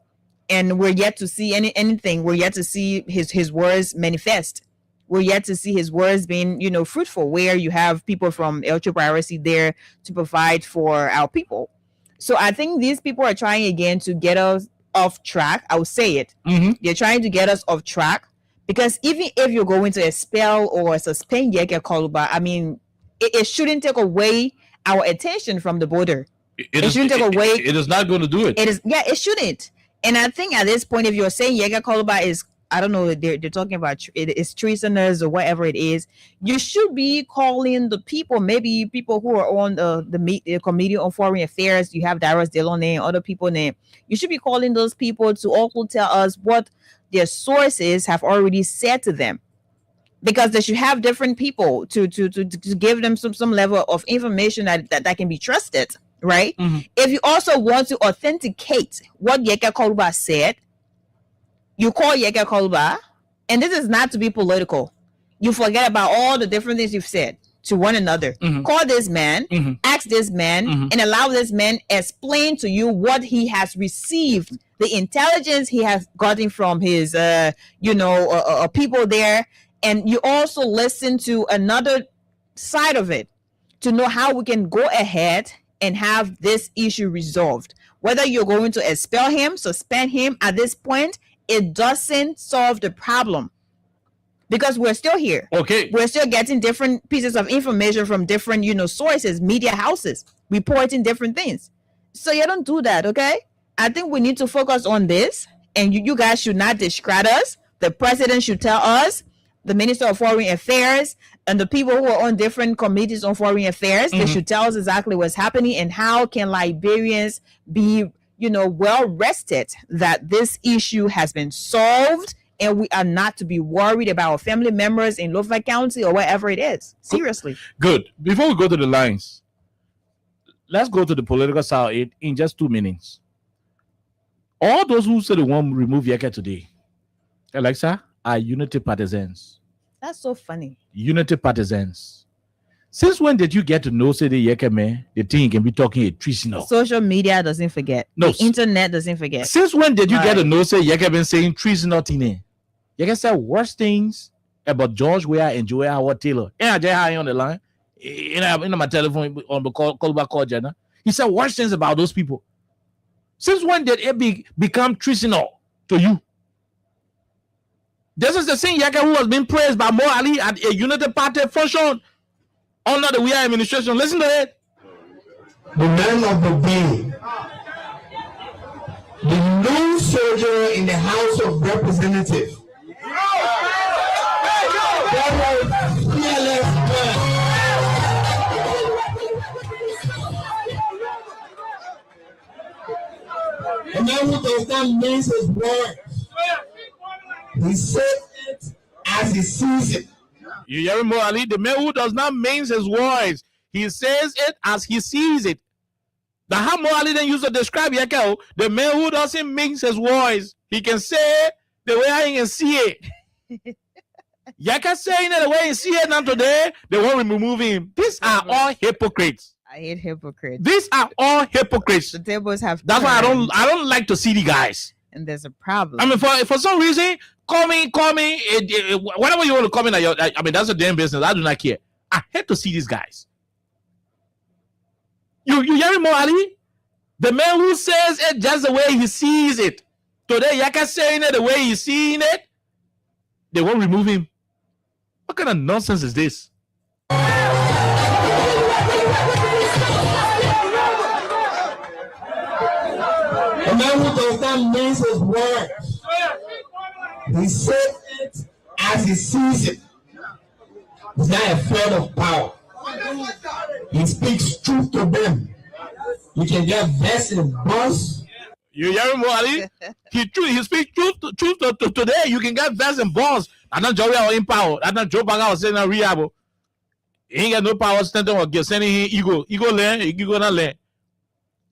And we're yet to see anything. We're yet to see his words manifest. We're yet to see his words being, fruitful, where you have people from LRRC there to provide for our people. So I think these people are trying again to get us off track. I will say it. Mm-hmm. They're trying to get us off track, because even if you're going to expel or suspend Yeke Koluba, I mean, it shouldn't take away our attention from the border. It shouldn't take away. It is not going to do it. It shouldn't. And I think at this point, if you're saying Yeke Koluba is, I don't know, they're talking about it is treasonous or whatever it is, you should be calling the people, maybe people who are on the Committee on Foreign Affairs. You have Darius Deloney and other people name. You should be calling those people to also tell us what their sources have already said to them, because they should have different people to give them some level of information that can be trusted. Right? Mm-hmm. If you also want to authenticate what Yeke Koluba said, you call Yeke Koluba, and this is not to be political. You forget about all the different things you've said to one another. Mm-hmm. Call this man, mm-hmm. ask this man, mm-hmm. and allow this man explain to you what he has received, the intelligence he has gotten from his, people there. And you also listen to another side of it to know how we can go ahead and have this issue resolved. Whether you're going to expel him, suspend him, at this point, it doesn't solve the problem, because we're still here. Okay. We're still getting different pieces of information from different, sources, media houses, reporting different things. So you don't do that, okay? I think we need to focus on this, and you guys should not discredit us. The president should tell us, the Minister of Foreign Affairs, and the people who are on different committees on foreign affairs, they should tell us exactly what's happening and how can Liberians be, well rested that this issue has been solved, and we are not to be worried about our family members in Lofa County or wherever it is. Seriously. Good. Before we go to the lines, let's go to the political side in just 2 minutes. All those who say they want to remove Yeke today, Alexa, are unity partisans. That's so funny. Unity partisans. Since when did you get to know, say, the Yeke man, the thing can be talking a treasonous? Social media doesn't forget. No. The internet doesn't forget. Since when did you get to know, say, Yeke been saying treasonous thing? Yeke said worse things about George Weah and Joel Howard Taylor. And I just had on the line. In my telephone on the call Jenna. He said worse things about those people. Since when did it become treasonous to you? This is the same Yeke who has been praised by Mo Ali at a Unity Party function under the Weah administration. Listen to it. The man of the day, the new soldier in the House of Representatives, A man who does not mince his words. He says it as he sees it. You hear me, Ali? The man who does not mince his words, he says it as he sees it. The how Mo Ali then used to describe Yeke, the man who doesn't mince his words, he can say it the way he can see it. Yeke saying it the way he see it now today, they won't remove him. These are all hypocrites. I hate hypocrites. These are all hypocrites. The tables have That's why turned, I don't like to see the guys. and there's a problem. I mean, for some reason, call me. Whatever you want to call me. I mean, that's a damn business. I do not care. I hate to see these guys. You hear me, Mo Ali? The man who says it just the way he sees it. Today, Yaka saying it the way he's seeing it. They won't remove him. What kind of nonsense is this? A man who does not mince his words. He says it as he sees it. He's not afraid of power. He speaks truth to them. You can get vexed and boss. You hear him, Ali? He speaks truth to today. You can get vexed and boss. I'm not Joey or in power. I'm not Joe Baga or saying a Riabo. He ain't got no power standing or get sending him ego. Ego land, ego not land.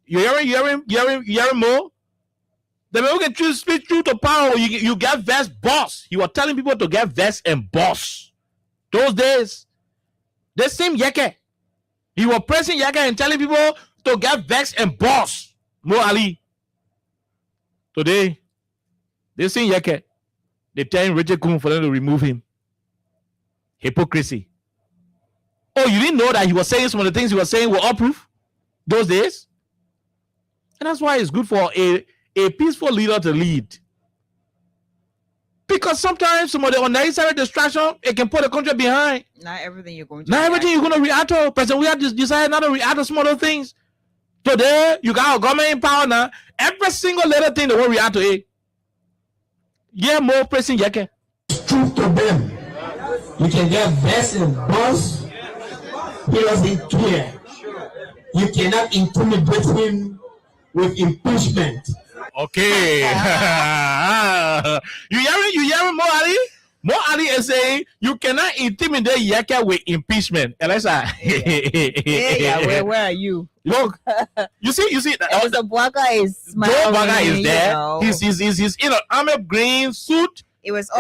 You hear him more? The man who can speak truth to power, you get vexed, boss. You are telling people to get vexed and boss. Those days, the same Yeke. He was pressing Yeke and telling people to get vexed and boss. Mo Ali. Today, they same Yeke. They telling Richard Kun for them to remove him. Hypocrisy. Oh, you didn't know that he was saying some of the things he was saying were all proof those days? And that's why it's good for a peaceful leader to lead. Because sometimes some of the unnecessary distraction, it can put the country behind. Not everything you're going to Not everything you're going to react to. President, we have just decided not to react to some other things. Today, you got a government in power now. Every single little thing they won't react to it. Yeah, more pressing Yeke. Truth to them. You can get vexed and boss. He doesn't care. You cannot intimidate him with impeachment. Okay. You hearing Mo Ali? Mo Ali is saying you cannot intimidate Yeke with impeachment. Alexa. Yeah, where are you? Look, you see. Mr. Bwaka is smiling. Joe Baga is there. You know. He's in an army green suit. It was all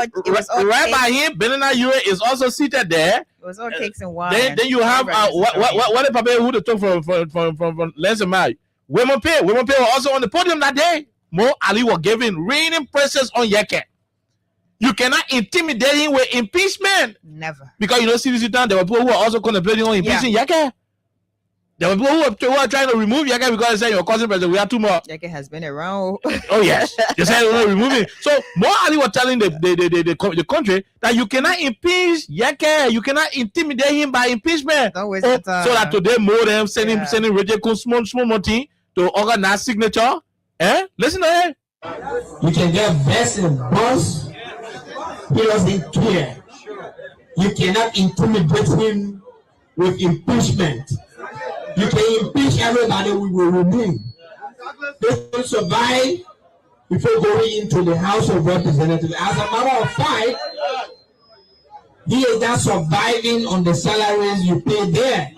right cakes. by him. Benina Yure is also seated there. It was all cakes and wine. Then you have what the Papa who took from Lensemai. Women Pay were also on the podium that day. Mo Ali was giving reigning praises on Yeke. You cannot intimidate him with impeachment. Never. Because you know, seriously, there were people who were also contemplating on impeaching Yeke. There were people who were trying to remove Yeke because they said your cousin president, we have too much. Yeke has been around. Oh yes, they said they were removing. So Mo Ali was telling the country that you cannot impeach Yeke, you cannot intimidate him by impeachment. Don't waste your time. So that today Mo them sending Roger Kun small money to organize signature. Listen to him. You can get vexed and boss. He doesn't care. You cannot intimidate him with impeachment. You can impeach everybody, we will remain. They will survive before going into the House of Representatives. As a matter of fact, he is not surviving on the salaries you pay there.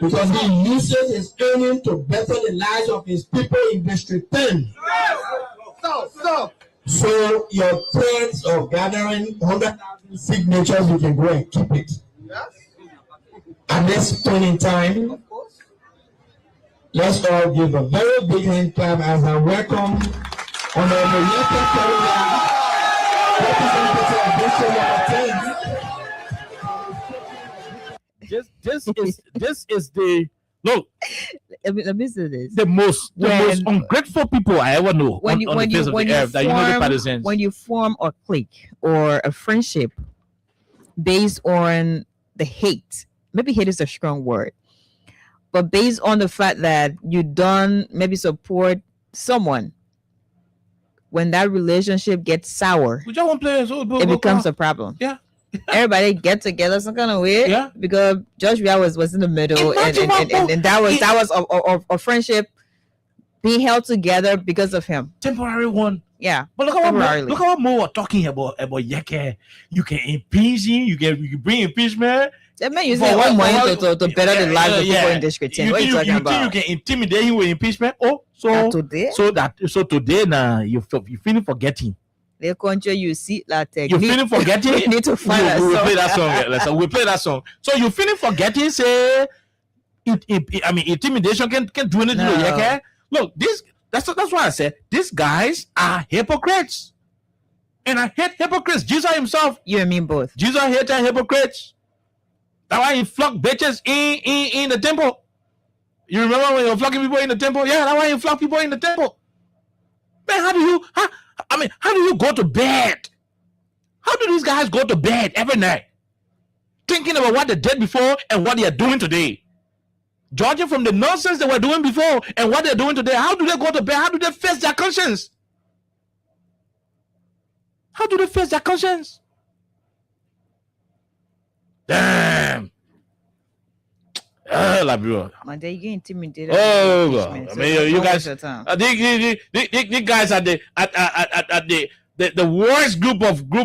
Because he uses his earnings to better the lives of his people in District 10. So your threats of gathering 100,000 signatures, you can go and keep it. At this point in time, let's all give a very big hand clap as I welcome Honorable Yeke Korea, representative of District Number 10. This is the look. Let me say this. The most ungrateful people I ever know on the face of the earth. That you know the partisans. When you form a clique or a friendship based on the hate, maybe hate is a strong word, but based on the fact that you don't maybe support someone, when that relationship gets sour, it becomes a problem. Yeah. Everybody get together some kind of way. Yeah. Because Josh Ria was in the middle, and that was a friendship being held together because of him. Temporary one. Yeah. But look at temporarily. what Mo are talking about Yeke. You can impeach him. You can bring impeachment. That man using their own money to better the lives of people in District 10. What are you talking about? You think you can intimidate him with impeachment? Oh, so today now you feeling forgetting. The country you see like you feeling forgetting. We need to find we play that song. We play that song. So you feeling forgetting? Say, I mean, intimidation can do anything. No. Yeke. Look, that's why I said these guys are hypocrites, and I hate hypocrites. Jesus himself. You mean both? Jesus hated hypocrites. That's why he flocked bitches in the temple. You remember when you were flocking people in the temple? Yeah, that's why he flocked people in the temple. Man, how do you go to bed? How do these guys go to bed every night? Thinking about what they did before and what they are doing today. Judging from the nonsense they were doing before and what they're doing today, how do they go to bed? How do they face their conscience? How do they face their conscience? Damn. Bro. Man, they get intimidated. Oh God! I mean, you guys, the guys at the worst group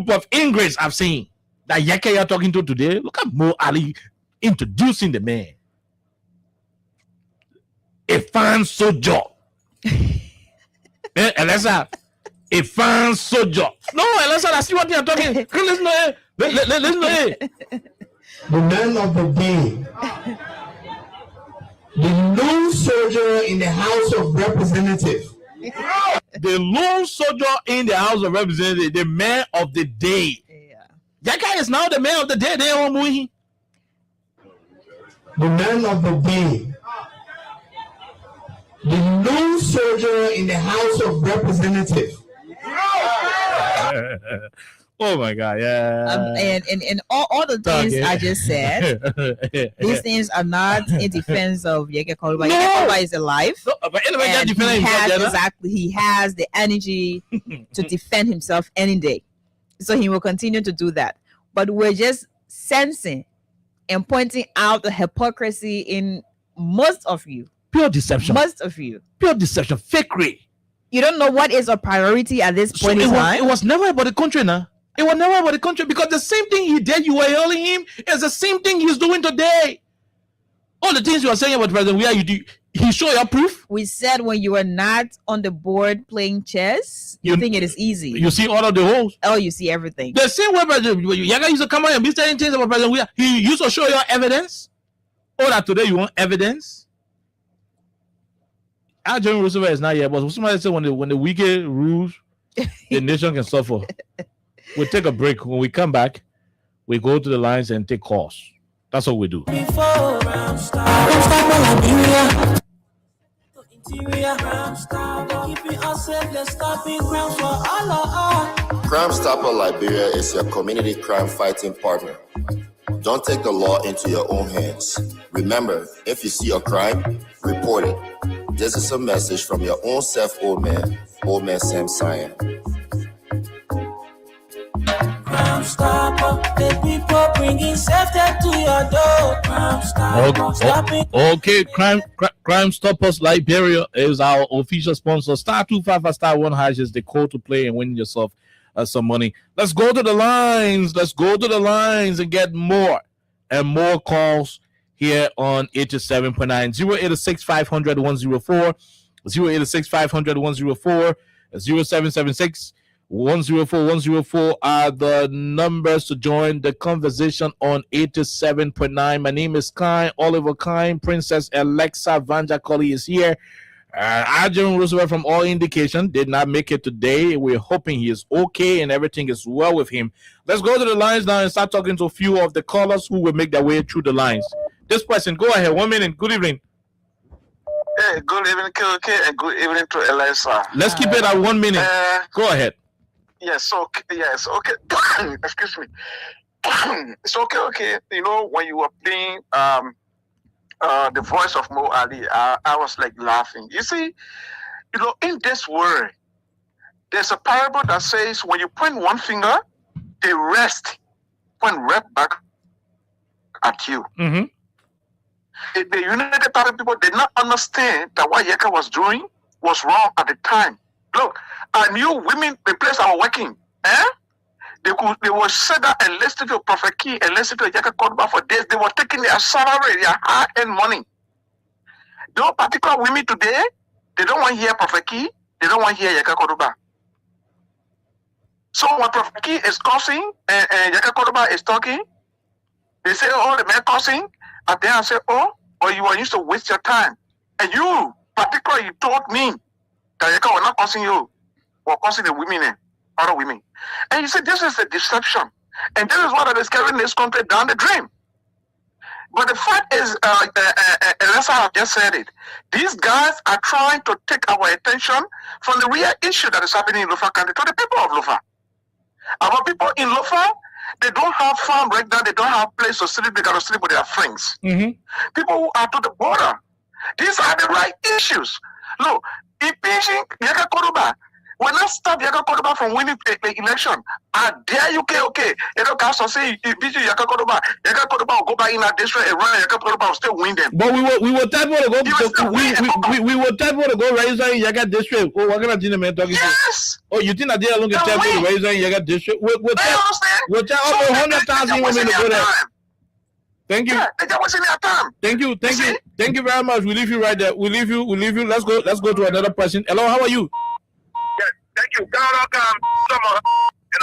of ingrates I've seen. That Yeke you're talking to today. Look at Mo Ali introducing the man. A fan soldier. Elisa, a fan soldier. No, Elisa, I see what you're talking. Listen to it. The man of the day, the lone soldier in the House of Representatives. The lone soldier in the House of Representatives, the man of the day. Yeah. That guy is now the man of the day. They all moving. The man of the day, the lone soldier in the House of Representatives. Oh my God! Yeah. And all the things I just said, these things are not in defense of Yeke Koluba. No. Yeke Koluba is alive. No, but anyway, And he has the energy to defend himself any day, so he will continue to do that. But we're just sensing and pointing out the hypocrisy in most of you. Pure deception. Most of you. Pure deception. Fakery. You don't know what is a priority at this point in time. It was never about the country now. It was never about the country, because the same thing he did, you were hailing him, is the same thing he's doing today. All the things you are saying about President Weah, he show your proof. We said when you are not on the board playing chess, you think it is easy. You see all of the holes. Oh, you see everything. The same way President Yaga used to come out and be saying things about President Weah, he used to show your evidence. Oh, that today you want evidence? Our General Roosevelt is not here, but somebody said when the wicked rules, the nation can suffer. We'll take a break. When we come back, we go to the lines and take calls. That's what we do. Crime Stopper Liberia is your community crime fighting partner. Don't take the law into your own hands. Remember, if you see a crime, report it. This is a message from your own self, Old Man Sam Cyan. Crime Stopper, the people bringing safety to your door. Crime Stopper, stopping. Okay, Crime Stoppers Liberia is our official sponsor. *255 *1# is the code to play and win yourself some money. Let's go to the lines. Let's go to the lines and get more and more calls here on 87.9. 086 500 104, 086 500 104, 0776 104 104 are the numbers to join the conversation on 87.9. My name is Kai Oliver Kai. Princess Alexa Vanja Colley is here. General Roosevelt, from all indication, did not make it today. We're hoping he is okay and everything is well with him. Let's go to the lines now and start talking to a few of the callers who will make their way through the lines. This person, go ahead. 1 minute. Good evening. Hey, good evening, KOK, and good evening to Eliza. Let's keep it at 1 minute. Go ahead. Yes, okay. Excuse me. It's okay. You know, when you were playing the voice of Mo Ali, I was like laughing. You see, you know, in this world, there's a parable that says when you point one finger, the rest point right back at you. Mm-hmm. The United Arab people did not understand that what Yeka was doing was wrong at the time. Look, I knew women, the place I was working, they were said that and listened to Prophet Key and listened to Yaka Koduba for days. They were taking their salary, their hard-earned money. Those particular women today, they don't want to hear Prophet Key, they don't want to hear Yaka Koduba. So when Prophet Key is cursing and Yaka Koduba is talking, they say, oh, the man cursing, and then I say, oh, you are used to waste your time. And you, particularly, you told me that Yaka was not cursing you, or cursing the women, other women. And you said, this is a deception. And this is what is carrying this country down the drain. But the fact is, as I have just said it, these guys are trying to take our attention from the real issue that is happening in Lofa County to the people of Lofa. Our people in Lofa, they don't have farm right now, they don't have place to sleep, they got to sleep with their friends. People who are to the border, these are the right issues. Look, impeaching Yaka Koduba will not stop Yaka Koduba from winning the election. I dare you, okay. You know, Council say impeaching Yaka Koduba will go back in that district and run, Yaka Koduba will still win them. But we were type to go. We were type to go register in Yaga district. Oh, what kind of gentleman talking? Yes. Oh, you think that they are looking type to register in Yaga district? We're type over 100,000 women to go there. Thank you. Yeah, they're wasting their time. Thank you very much. We leave you right there. We leave you. Let's go to another person. Hello, how are you? Yes, thank you. And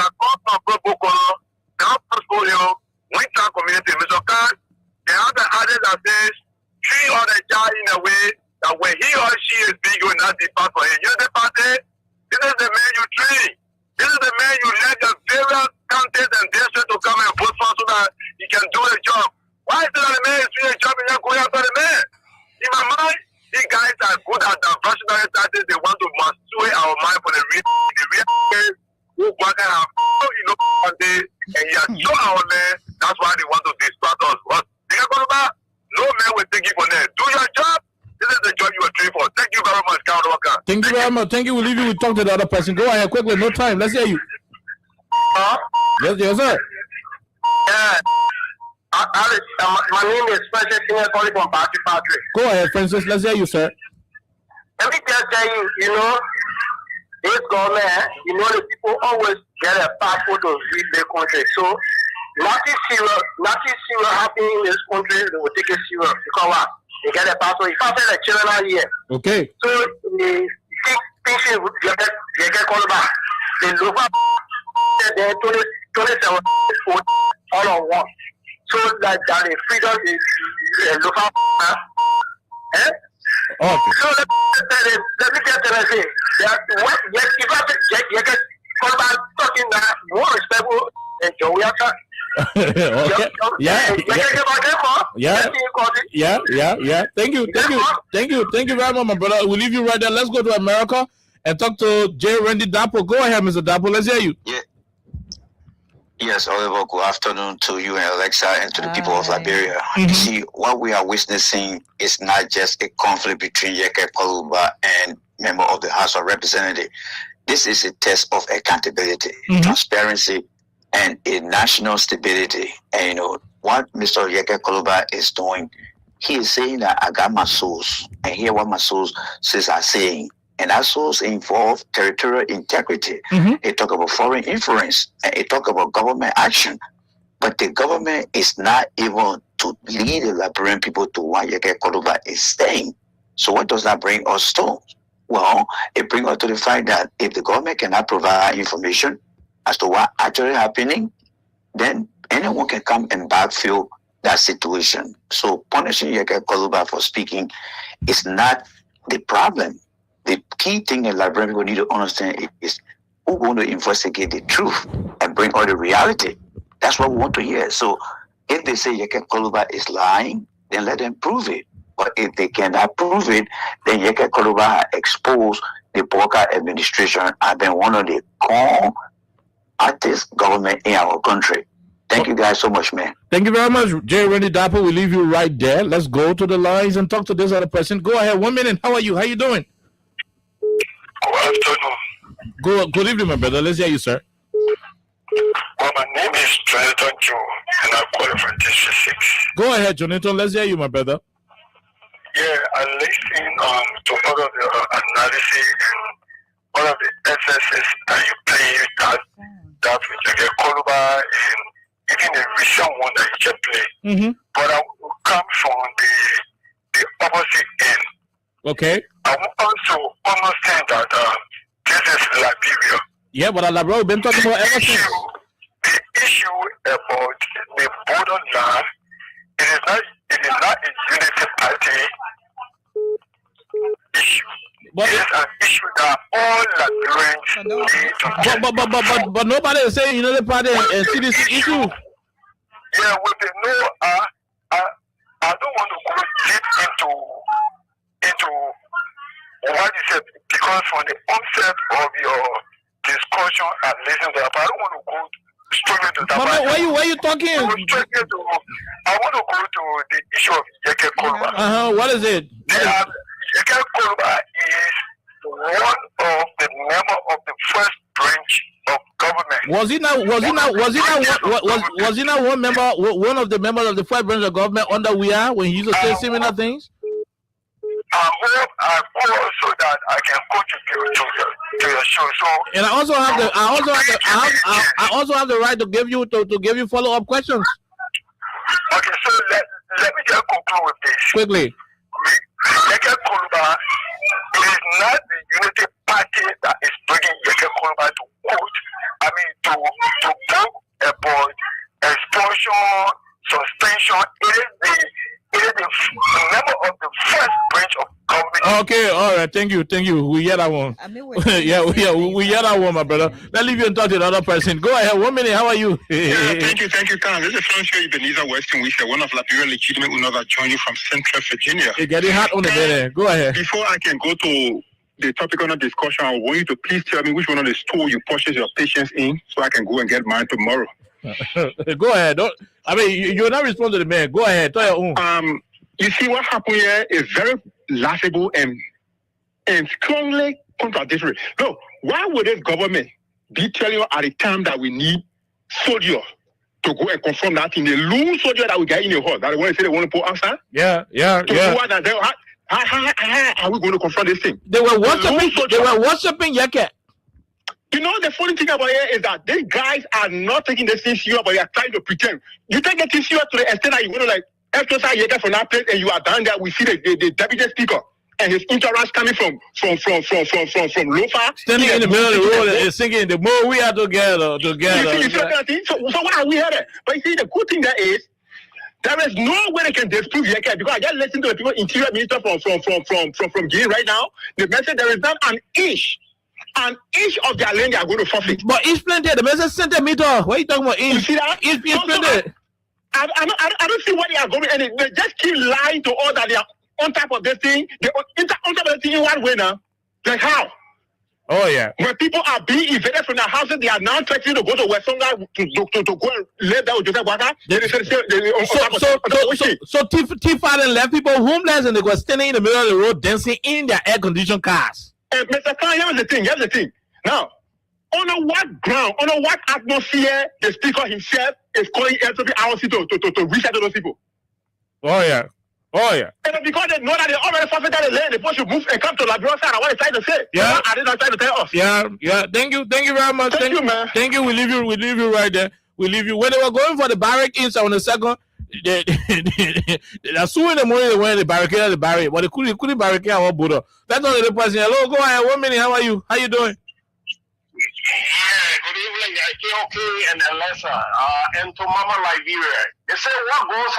I called my protocol, the portfolio, Winter community, Mr. Khan, the other others that says, treat all the child in a way that when he or she is big, you will not depart for him. You know the party? This is the man you train. This is the man you let the various counties and districts to come and vote for so that he can do the job. Why is it that the man is doing a job and you're going after the man? In my mind, these guys are good at diversionary tactics. They want to sway our mind for the real case. Who can have, one day, and you show our man. That's why they want to distract us. But no man will take you for that. Do your job. This is the job you are trained for. Thank you very much, Count Walker. Thank you very much. Thank you. We'll leave you. We'll talk to the other person. Go ahead quickly. No time. Let's hear you. Yes, sir. Yeah. My name is Francis Senior calling from Patrick. Go ahead, Francis. Let's hear you, sir. Let me just tell you, this government, the people always get a passport to leave the country. So nothing serious happening in this country, they will take it serious. Because what? They get a passport. If I say the children are here. Okay. So the things they get called back. The local they 27 all on one. So that the freedom is local. Okay. So let me just tell you that if I get called back talking that more respectful than Joey Aka. Okay. Yeah. Thank you very much, my brother. We'll leave you right there. Let's go to America and talk to J. Randy Dapo. Go ahead, Mr. Dapo. Let's hear you. Yeah. Yes, Oliver, good afternoon to you and Alexa and to the people of Liberia. You see, what we are witnessing is not just a conflict between Yeke Koduba and member of the House of Representatives. This is a test of accountability, transparency, and a national stability. And what Mr. Yeke Koduba is doing, he is saying that I got my source, and hear what my source says are saying. And that source involve territorial integrity. It talk about foreign influence, and it talk about government action. But the government is not able to lead the Liberian people to what Yeke Koduba is saying. So what does that bring us to? Well, it brings us to the fact that if the government cannot provide information as to what actually happening, then anyone can come and backfill that situation. So punishing Yeke Koduba for speaking is not the problem. The key thing that Liberian people need to understand is who's going to investigate the truth and bring all the reality. That's what we want to hear. So if they say Yeke Koduba is lying, then let them prove it. But if they cannot prove it, then Yeke Koduba exposed the Boka administration as being one of the core artist government in our country. Thank you guys so much, man. Thank you very much, J. Randy Dapo. We leave you right there. Let's go to the lines and talk to this other person. Go ahead. 1 minute. How are you? How you doing? Good afternoon. Good evening, my brother. Let's hear you, sir. Well, my name is Jonathan Joe, and I'm calling from District 6. Go ahead, Jonathan. Let's hear you, my brother. Yeah, I listened to all of the analysis and all of the SSS that you play, that with the Koluba and even the recent one that you just played. But I will come from the opposite end. Okay. I will also understand that this is Liberia. Yeah, but Liberia, we've been talking about ever since. The issue about the borderland, it is not a unity party issue. But it is an issue that all Liberians need to but nobody is saying unity party and CDC issue. Yeah, with the no, I don't want to go deep into what you said, because from the onset of your discussion and listening to that, I don't want to go straight into that. But why you talking? I want to go to the issue of Yeke Koluba. What is it? Yeke Koluba is one of the members of the first branch of government. Was he not one of the members of the first branch of government under we are when he used to say similar things? I hope also that I can contribute to your show. So, and I also have the right to give you follow-up questions. Okay, so let me just conclude with this. Quickly. Yeke Koluba is not the unity party that is bringing Yeke Koluba to court. I mean, to book about expulsion, suspension. It is the member of the first branch of government. Okay, all right. Thank you. We hear that one. We hear that one, my brother. Let's leave you and talk to the other person. Go ahead. 1 minute. How are you? Thank you, Khan. This is Francois Ebenezer Weston Wisha, one of Liberia legitimate owners that joined you from Central Virginia. It's getting hot on the bed. Go ahead. Before I can go to the topic on the discussion, I want you to please tell me which one of the store you purchase your patients in, so I can go and get mine tomorrow. Go ahead. You're not responding to the man. Go ahead. Tell your own. You see, what happened here is very laughable and strongly contradictory. Look, why would this government be telling you at the time that we need soldiers to go and confront that in the loon soldier that we get in the hall? That they want to say they want to put outside? Yeah. How are we going to confront this thing? They were worshiping Yeke. You know, the funny thing about it is that these guys are not taking this thing serious, but they are trying to pretend. You take it serious to the extent that you want to like exercise Yeke from that place, and you are down there. We see the deputy speaker and his interest coming from Lofa. Standing in the middle of the road and singing, the more we are together. You see, so why are we here? But you see, the good thing there is, there is no way they can disprove Yeke, because I just listened to the people, interior minister from Guinea right now. They mentioned there is not an inch of their land they are going to forfeit. But each planted, the message centimeter. What are you talking about? You see that? Each planted. I don't see what they are going to, and they just keep lying to all that they are on top of this thing. They're on top of the thing in one way now. Like how? Oh yeah. When people are being evicted from their houses, they are now threatening to go to Westonga to go and live there with Joseph Waka. So T5 left people homeless, and they were standing in the middle of the road dancing in their air-conditioned cars. And Mr. Khan, here's the thing. Now, on what ground, on what atmosphere the speaker himself is calling every hour to reach out to those people? Oh yeah. And because they know that they already forfeited the land, they should move and come to Liberia side. What they trying to say? Yeah. I did not try to tell us. Yeah. Thank you very much. Thank you, man. Thank you. We leave you right there. We leave you. When they were going for the barrack inside on the second, they as soon in the morning they went the barricade, but they couldn't barricade our border. That's all the person. Hello, go ahead. 1 minute. How are you? How you doing? Yeah, good evening, KOK and Alessa, and to Mama Liberia. They say what goes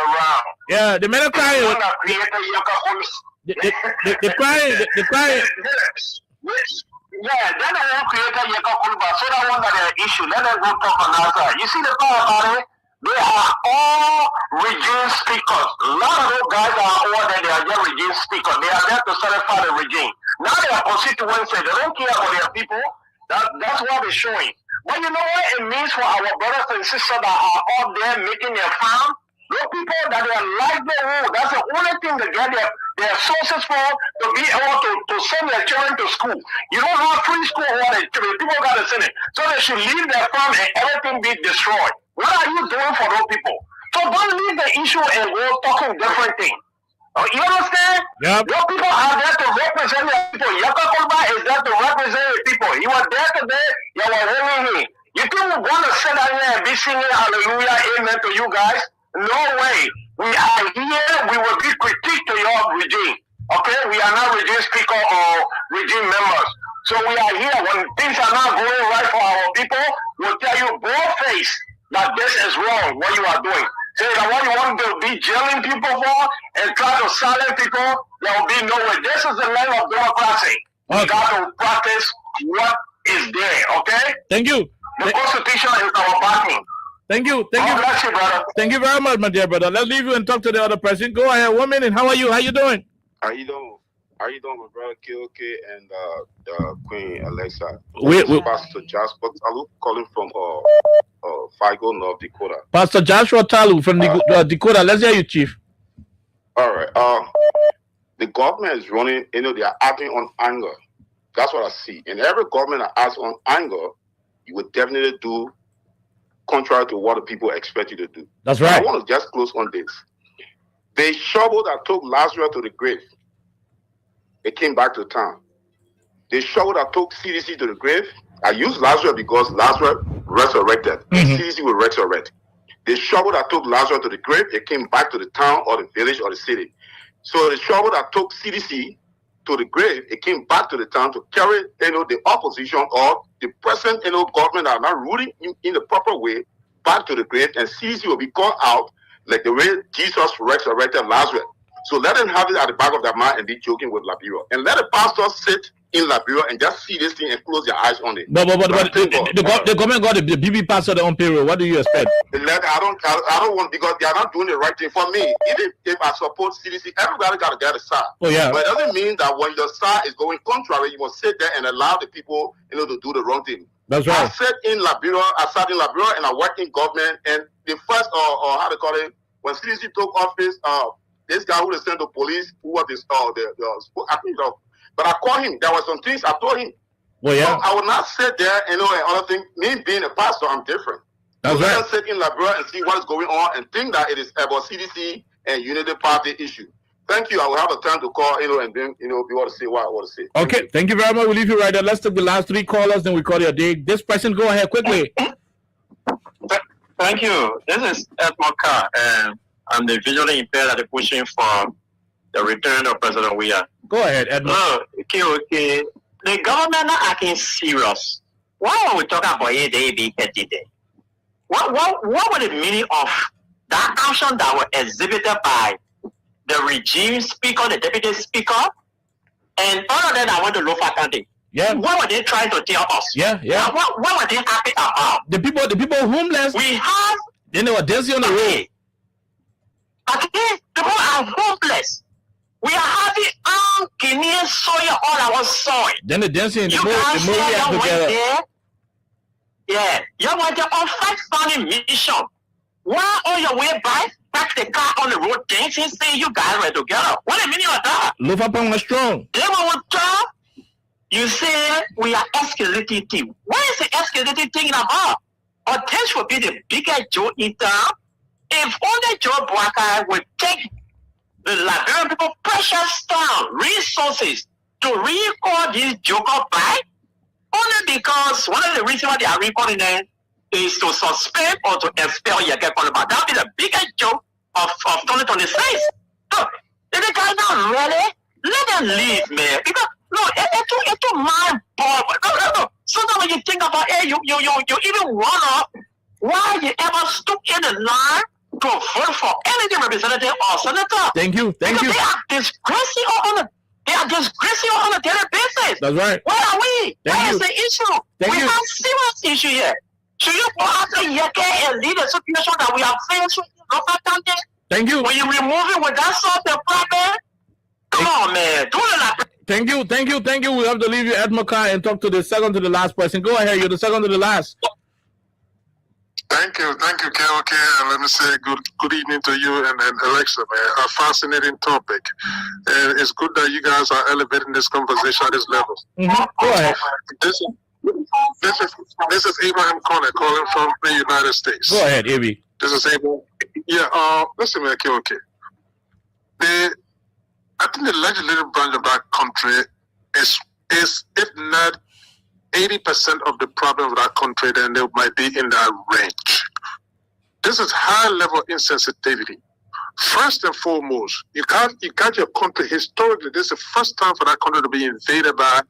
around. Yeah, the men are crying. The crying. Yeah, then I want to create a Yeke Koluba, so that one that the issue. Let us go talk on that side. You see the power about it? They are all regime speakers. A lot of those guys are all there. They are just regime speakers. They are there to satisfy the regime. Now they are constituency. They don't care about their people. That's what they're showing. But you know what it means for our brothers and sisters that are out there making their farm? Those people that they are like the wood. That's the only thing they get their sources for, to be able to send their children to school. You don't have free school where people got to send it. So they should leave their farm and everything be destroyed. What are you doing for those people? So don't leave the issue and go talking different things. You understand? Yep. Your people are there to represent your people. Yaka Kulba is there to represent your people. He was there today. You were hearing him. You think we're going to sit down here and be singing hallelujah, amen to you guys? No way. We are here. We will be critique to your regime. Okay? We are not regime speaker or regime members. So we are here. When things are not going right for our people, we'll tell you both face that this is wrong, what you are doing. Say that what you want to be jailing people for and try to silence people, there will be no way. This is the land of democracy. We got to practice what is there, okay? Thank you. The Constitution is our backing. Thank you. Thank you. Bless you, brother. Thank you very much, my dear brother. Let's leave you and talk to the other person. Go ahead. 1 minute. How are you? How you doing? How you doing? How you doing, my brother KOK and Queen Alexa? We Pastor Jasper Talu calling from Fargo, North Dakota. Pastor Joshua Talu from Dakota. Let's hear you, Chief. All right. The government is running. They are acting on anger. That's what I see. And every government that acts on anger, you would definitely do contrary to what the people expect you to do. That's right. I want to just close on this. The shovel that took Lazarus to the grave, it came back to town. The shovel that took CDC to the grave, I use Lazarus because Lazarus resurrected. CDC will resurrect. The shovel that took Lazarus to the grave, it came back to the town or the village or the city. So the shovel that took CDC to the grave, it came back to the town to carry, the opposition or the present, government that are not ruling in the proper way back to the grave, and CDC will be called out like the way Jesus resurrected Lazarus. So let them have it at the back of their mind and be joking with Liberia. And let the pastors sit in Liberia and just see this thing and close their eyes on it. But the government got the BB pastor on payroll. What do you expect? I don't want, because they are not doing the right thing for me. Even if I support CDC, everybody got to get a side. Oh yeah. But it doesn't mean that when your side is going contrary, you must sit there and allow the people, to do the wrong thing. That's right. I sat in Liberia and I worked in government, and the first or how to call it, when CDC took office, this guy who was sent to police, who was this, but I called him. There were some things I told him. Well, yeah. So I would not sit there and other thing. Me being a pastor, I'm different. That's so right. Let's sit in Liberia and see what is going on and think that it is about CDC and Unity Party issue. Thank you. I will have a time to call, and then, be able to say what I want to say. Okay. Thank you very much. We'll leave you right there. Let's take the last 3 callers, then we call it a day. This person, go ahead quickly. Thank you. This is Ed Moka, and I'm the visually impaired that are pushing for the return of President Weah. Go ahead, Edmund. Okay. The government not acting serious. Why are we talking about it day? What was the meaning of that action that was exhibited by the regime speaker, the deputy speaker, and all of them that went to Lofa County? Yeah. What were they trying to tell us? Yeah. What were they happy about? The people homeless. We have. They were dancing on the road. Okay, people are homeless. We are having Guinean soil on our soil. Then the dancing, the you movie together. Yeah, you went there on fact-finding mission. While on your way back the car on the road dancing, saying you guys were together. What the meaning of that? Lufapong was strong. Then when we talk, you say we are escalating team. What is the escalating thing about? Or this would be the biggest joke in town. If only Joe Boakai would take the Liberian people precious time, resources to recall this joker back, only because one of the reasons why they are recalling them is to suspend or to expel Yeke Koluba. That would be the biggest joke of 2026. So, if the guy not ready, let them leave, man. Because it's too mind boggling. No. Sometimes when you think about it, you even wonder why you ever stood in the line to vote for any representative or senator. Thank you. They are disgracing on a daily basis. That's right. Where are we? Where is the issue? We have serious issue here. Should you go after Yeke and lead the situation that we are facing in local county? Thank you. When you remove it with that sort of problem, come on, man. Do it like. Thank you. We have to leave you, Ed Mokai, and talk to the second to the last person. Go ahead. You're the second to the last. Thank you, KOK, and let me say good evening to you and Alexa, man. A fascinating topic, and it's good that you guys are elevating this conversation at this level. Go ahead. This is Abraham Conner calling from the United States. Go ahead, Avi. This is Abraham. Yeah. Listen, man, KOK. I think the legislative branch of that country is if not 80% of the problem of that country, then they might be in that range. This is high level insensitivity. First and foremost, you got your country historically. This is the first time for that country to be invaded by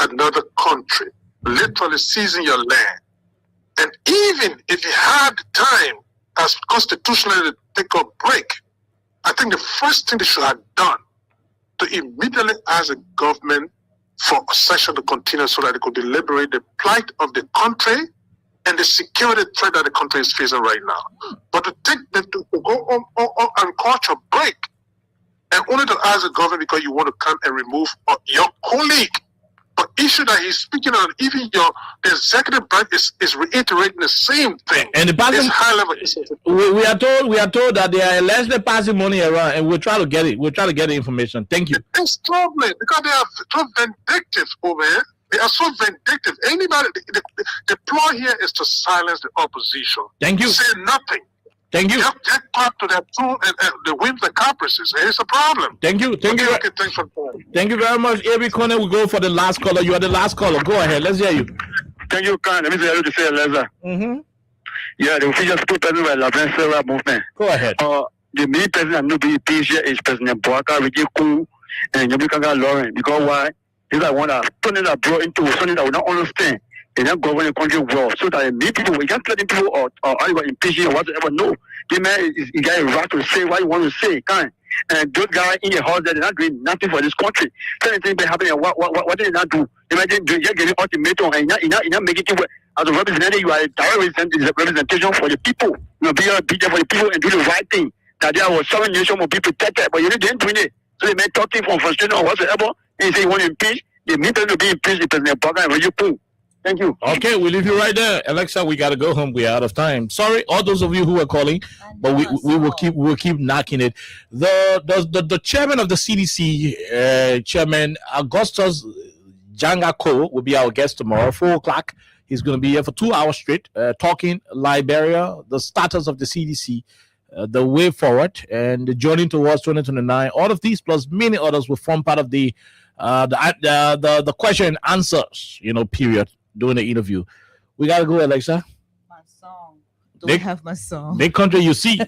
another country, literally seizing your land. And even if you had time as constitutionally to take a break, I think the first thing they should have done to immediately ask the government for a session to continue so that they could deliberate the plight of the country and the security threat that the country is facing right now. But to take them to go on and catch a break and only to ask the government because you want to come and remove your colleague. But issue that he's speaking on, even the executive branch is reiterating the same thing. And the passing, high level. We are told that they are allegedly passing money around, and we'll try to get it. We'll try to get the information. Thank you. It's troubling because they are so vindictive over here. They are so vindictive. Anybody, the ploy here is to silence the opposition. Thank you. Say nothing. Thank you. Get part to that tune and the whims and caprices. It's a problem. Thank you. Thank you. Okay, thanks for calling. Thank you very much. Every corner we go for the last caller. You are the last caller. Go ahead. Let's hear you. Thank you, Khan. Let me say hello to say Leza. Yeah, the official spokesperson of the Lavense movement. Go ahead. The main president I'm not being here is President Boaka Rijiku and Yabukanga Lauren. Because why? These are one that turning that brought into something that we don't understand. They don't govern the country well. So that many people, we can't let people or either impeach or whatever. No. The man is got a right to say what you want to say, kind. And those guys in the house, they're not doing nothing for this country. Certain things been happening. What did they not do? Imagine you're getting ultimatum and you're not making it work. As a representative, you are a direct representation for the people. You know, be there for the people and do the right thing. That there was some nation will be protected, but you didn't do it. So they may talking from frustration or whatsoever. And say you want to impeach, they need to be impeached the President Boaka and Rijiku. Thank you. Okay, we'll leave you right there. Alexa, we gotta go home. We're out of time. Sorry, all those of you who are calling, but we will keep knocking it. The chairman of the CDC, Chairman Augustus Jangako, will be our guest tomorrow, 4:00. He's going to be here for 2 hours straight, talking Liberia, the status of the CDC, the way forward, and the journey towards 2029. All of these plus many others will form part of the question and answers, period, during the interview. We gotta go, Alexa. My song. Don't have my song. Big country, you see. So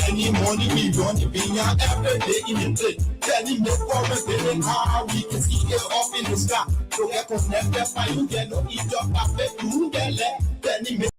any money we run the vineyard every day in the day. Tell him no problem, telling how we can see it up in the sky. So get connected by you get no eat up after you get let. Then he make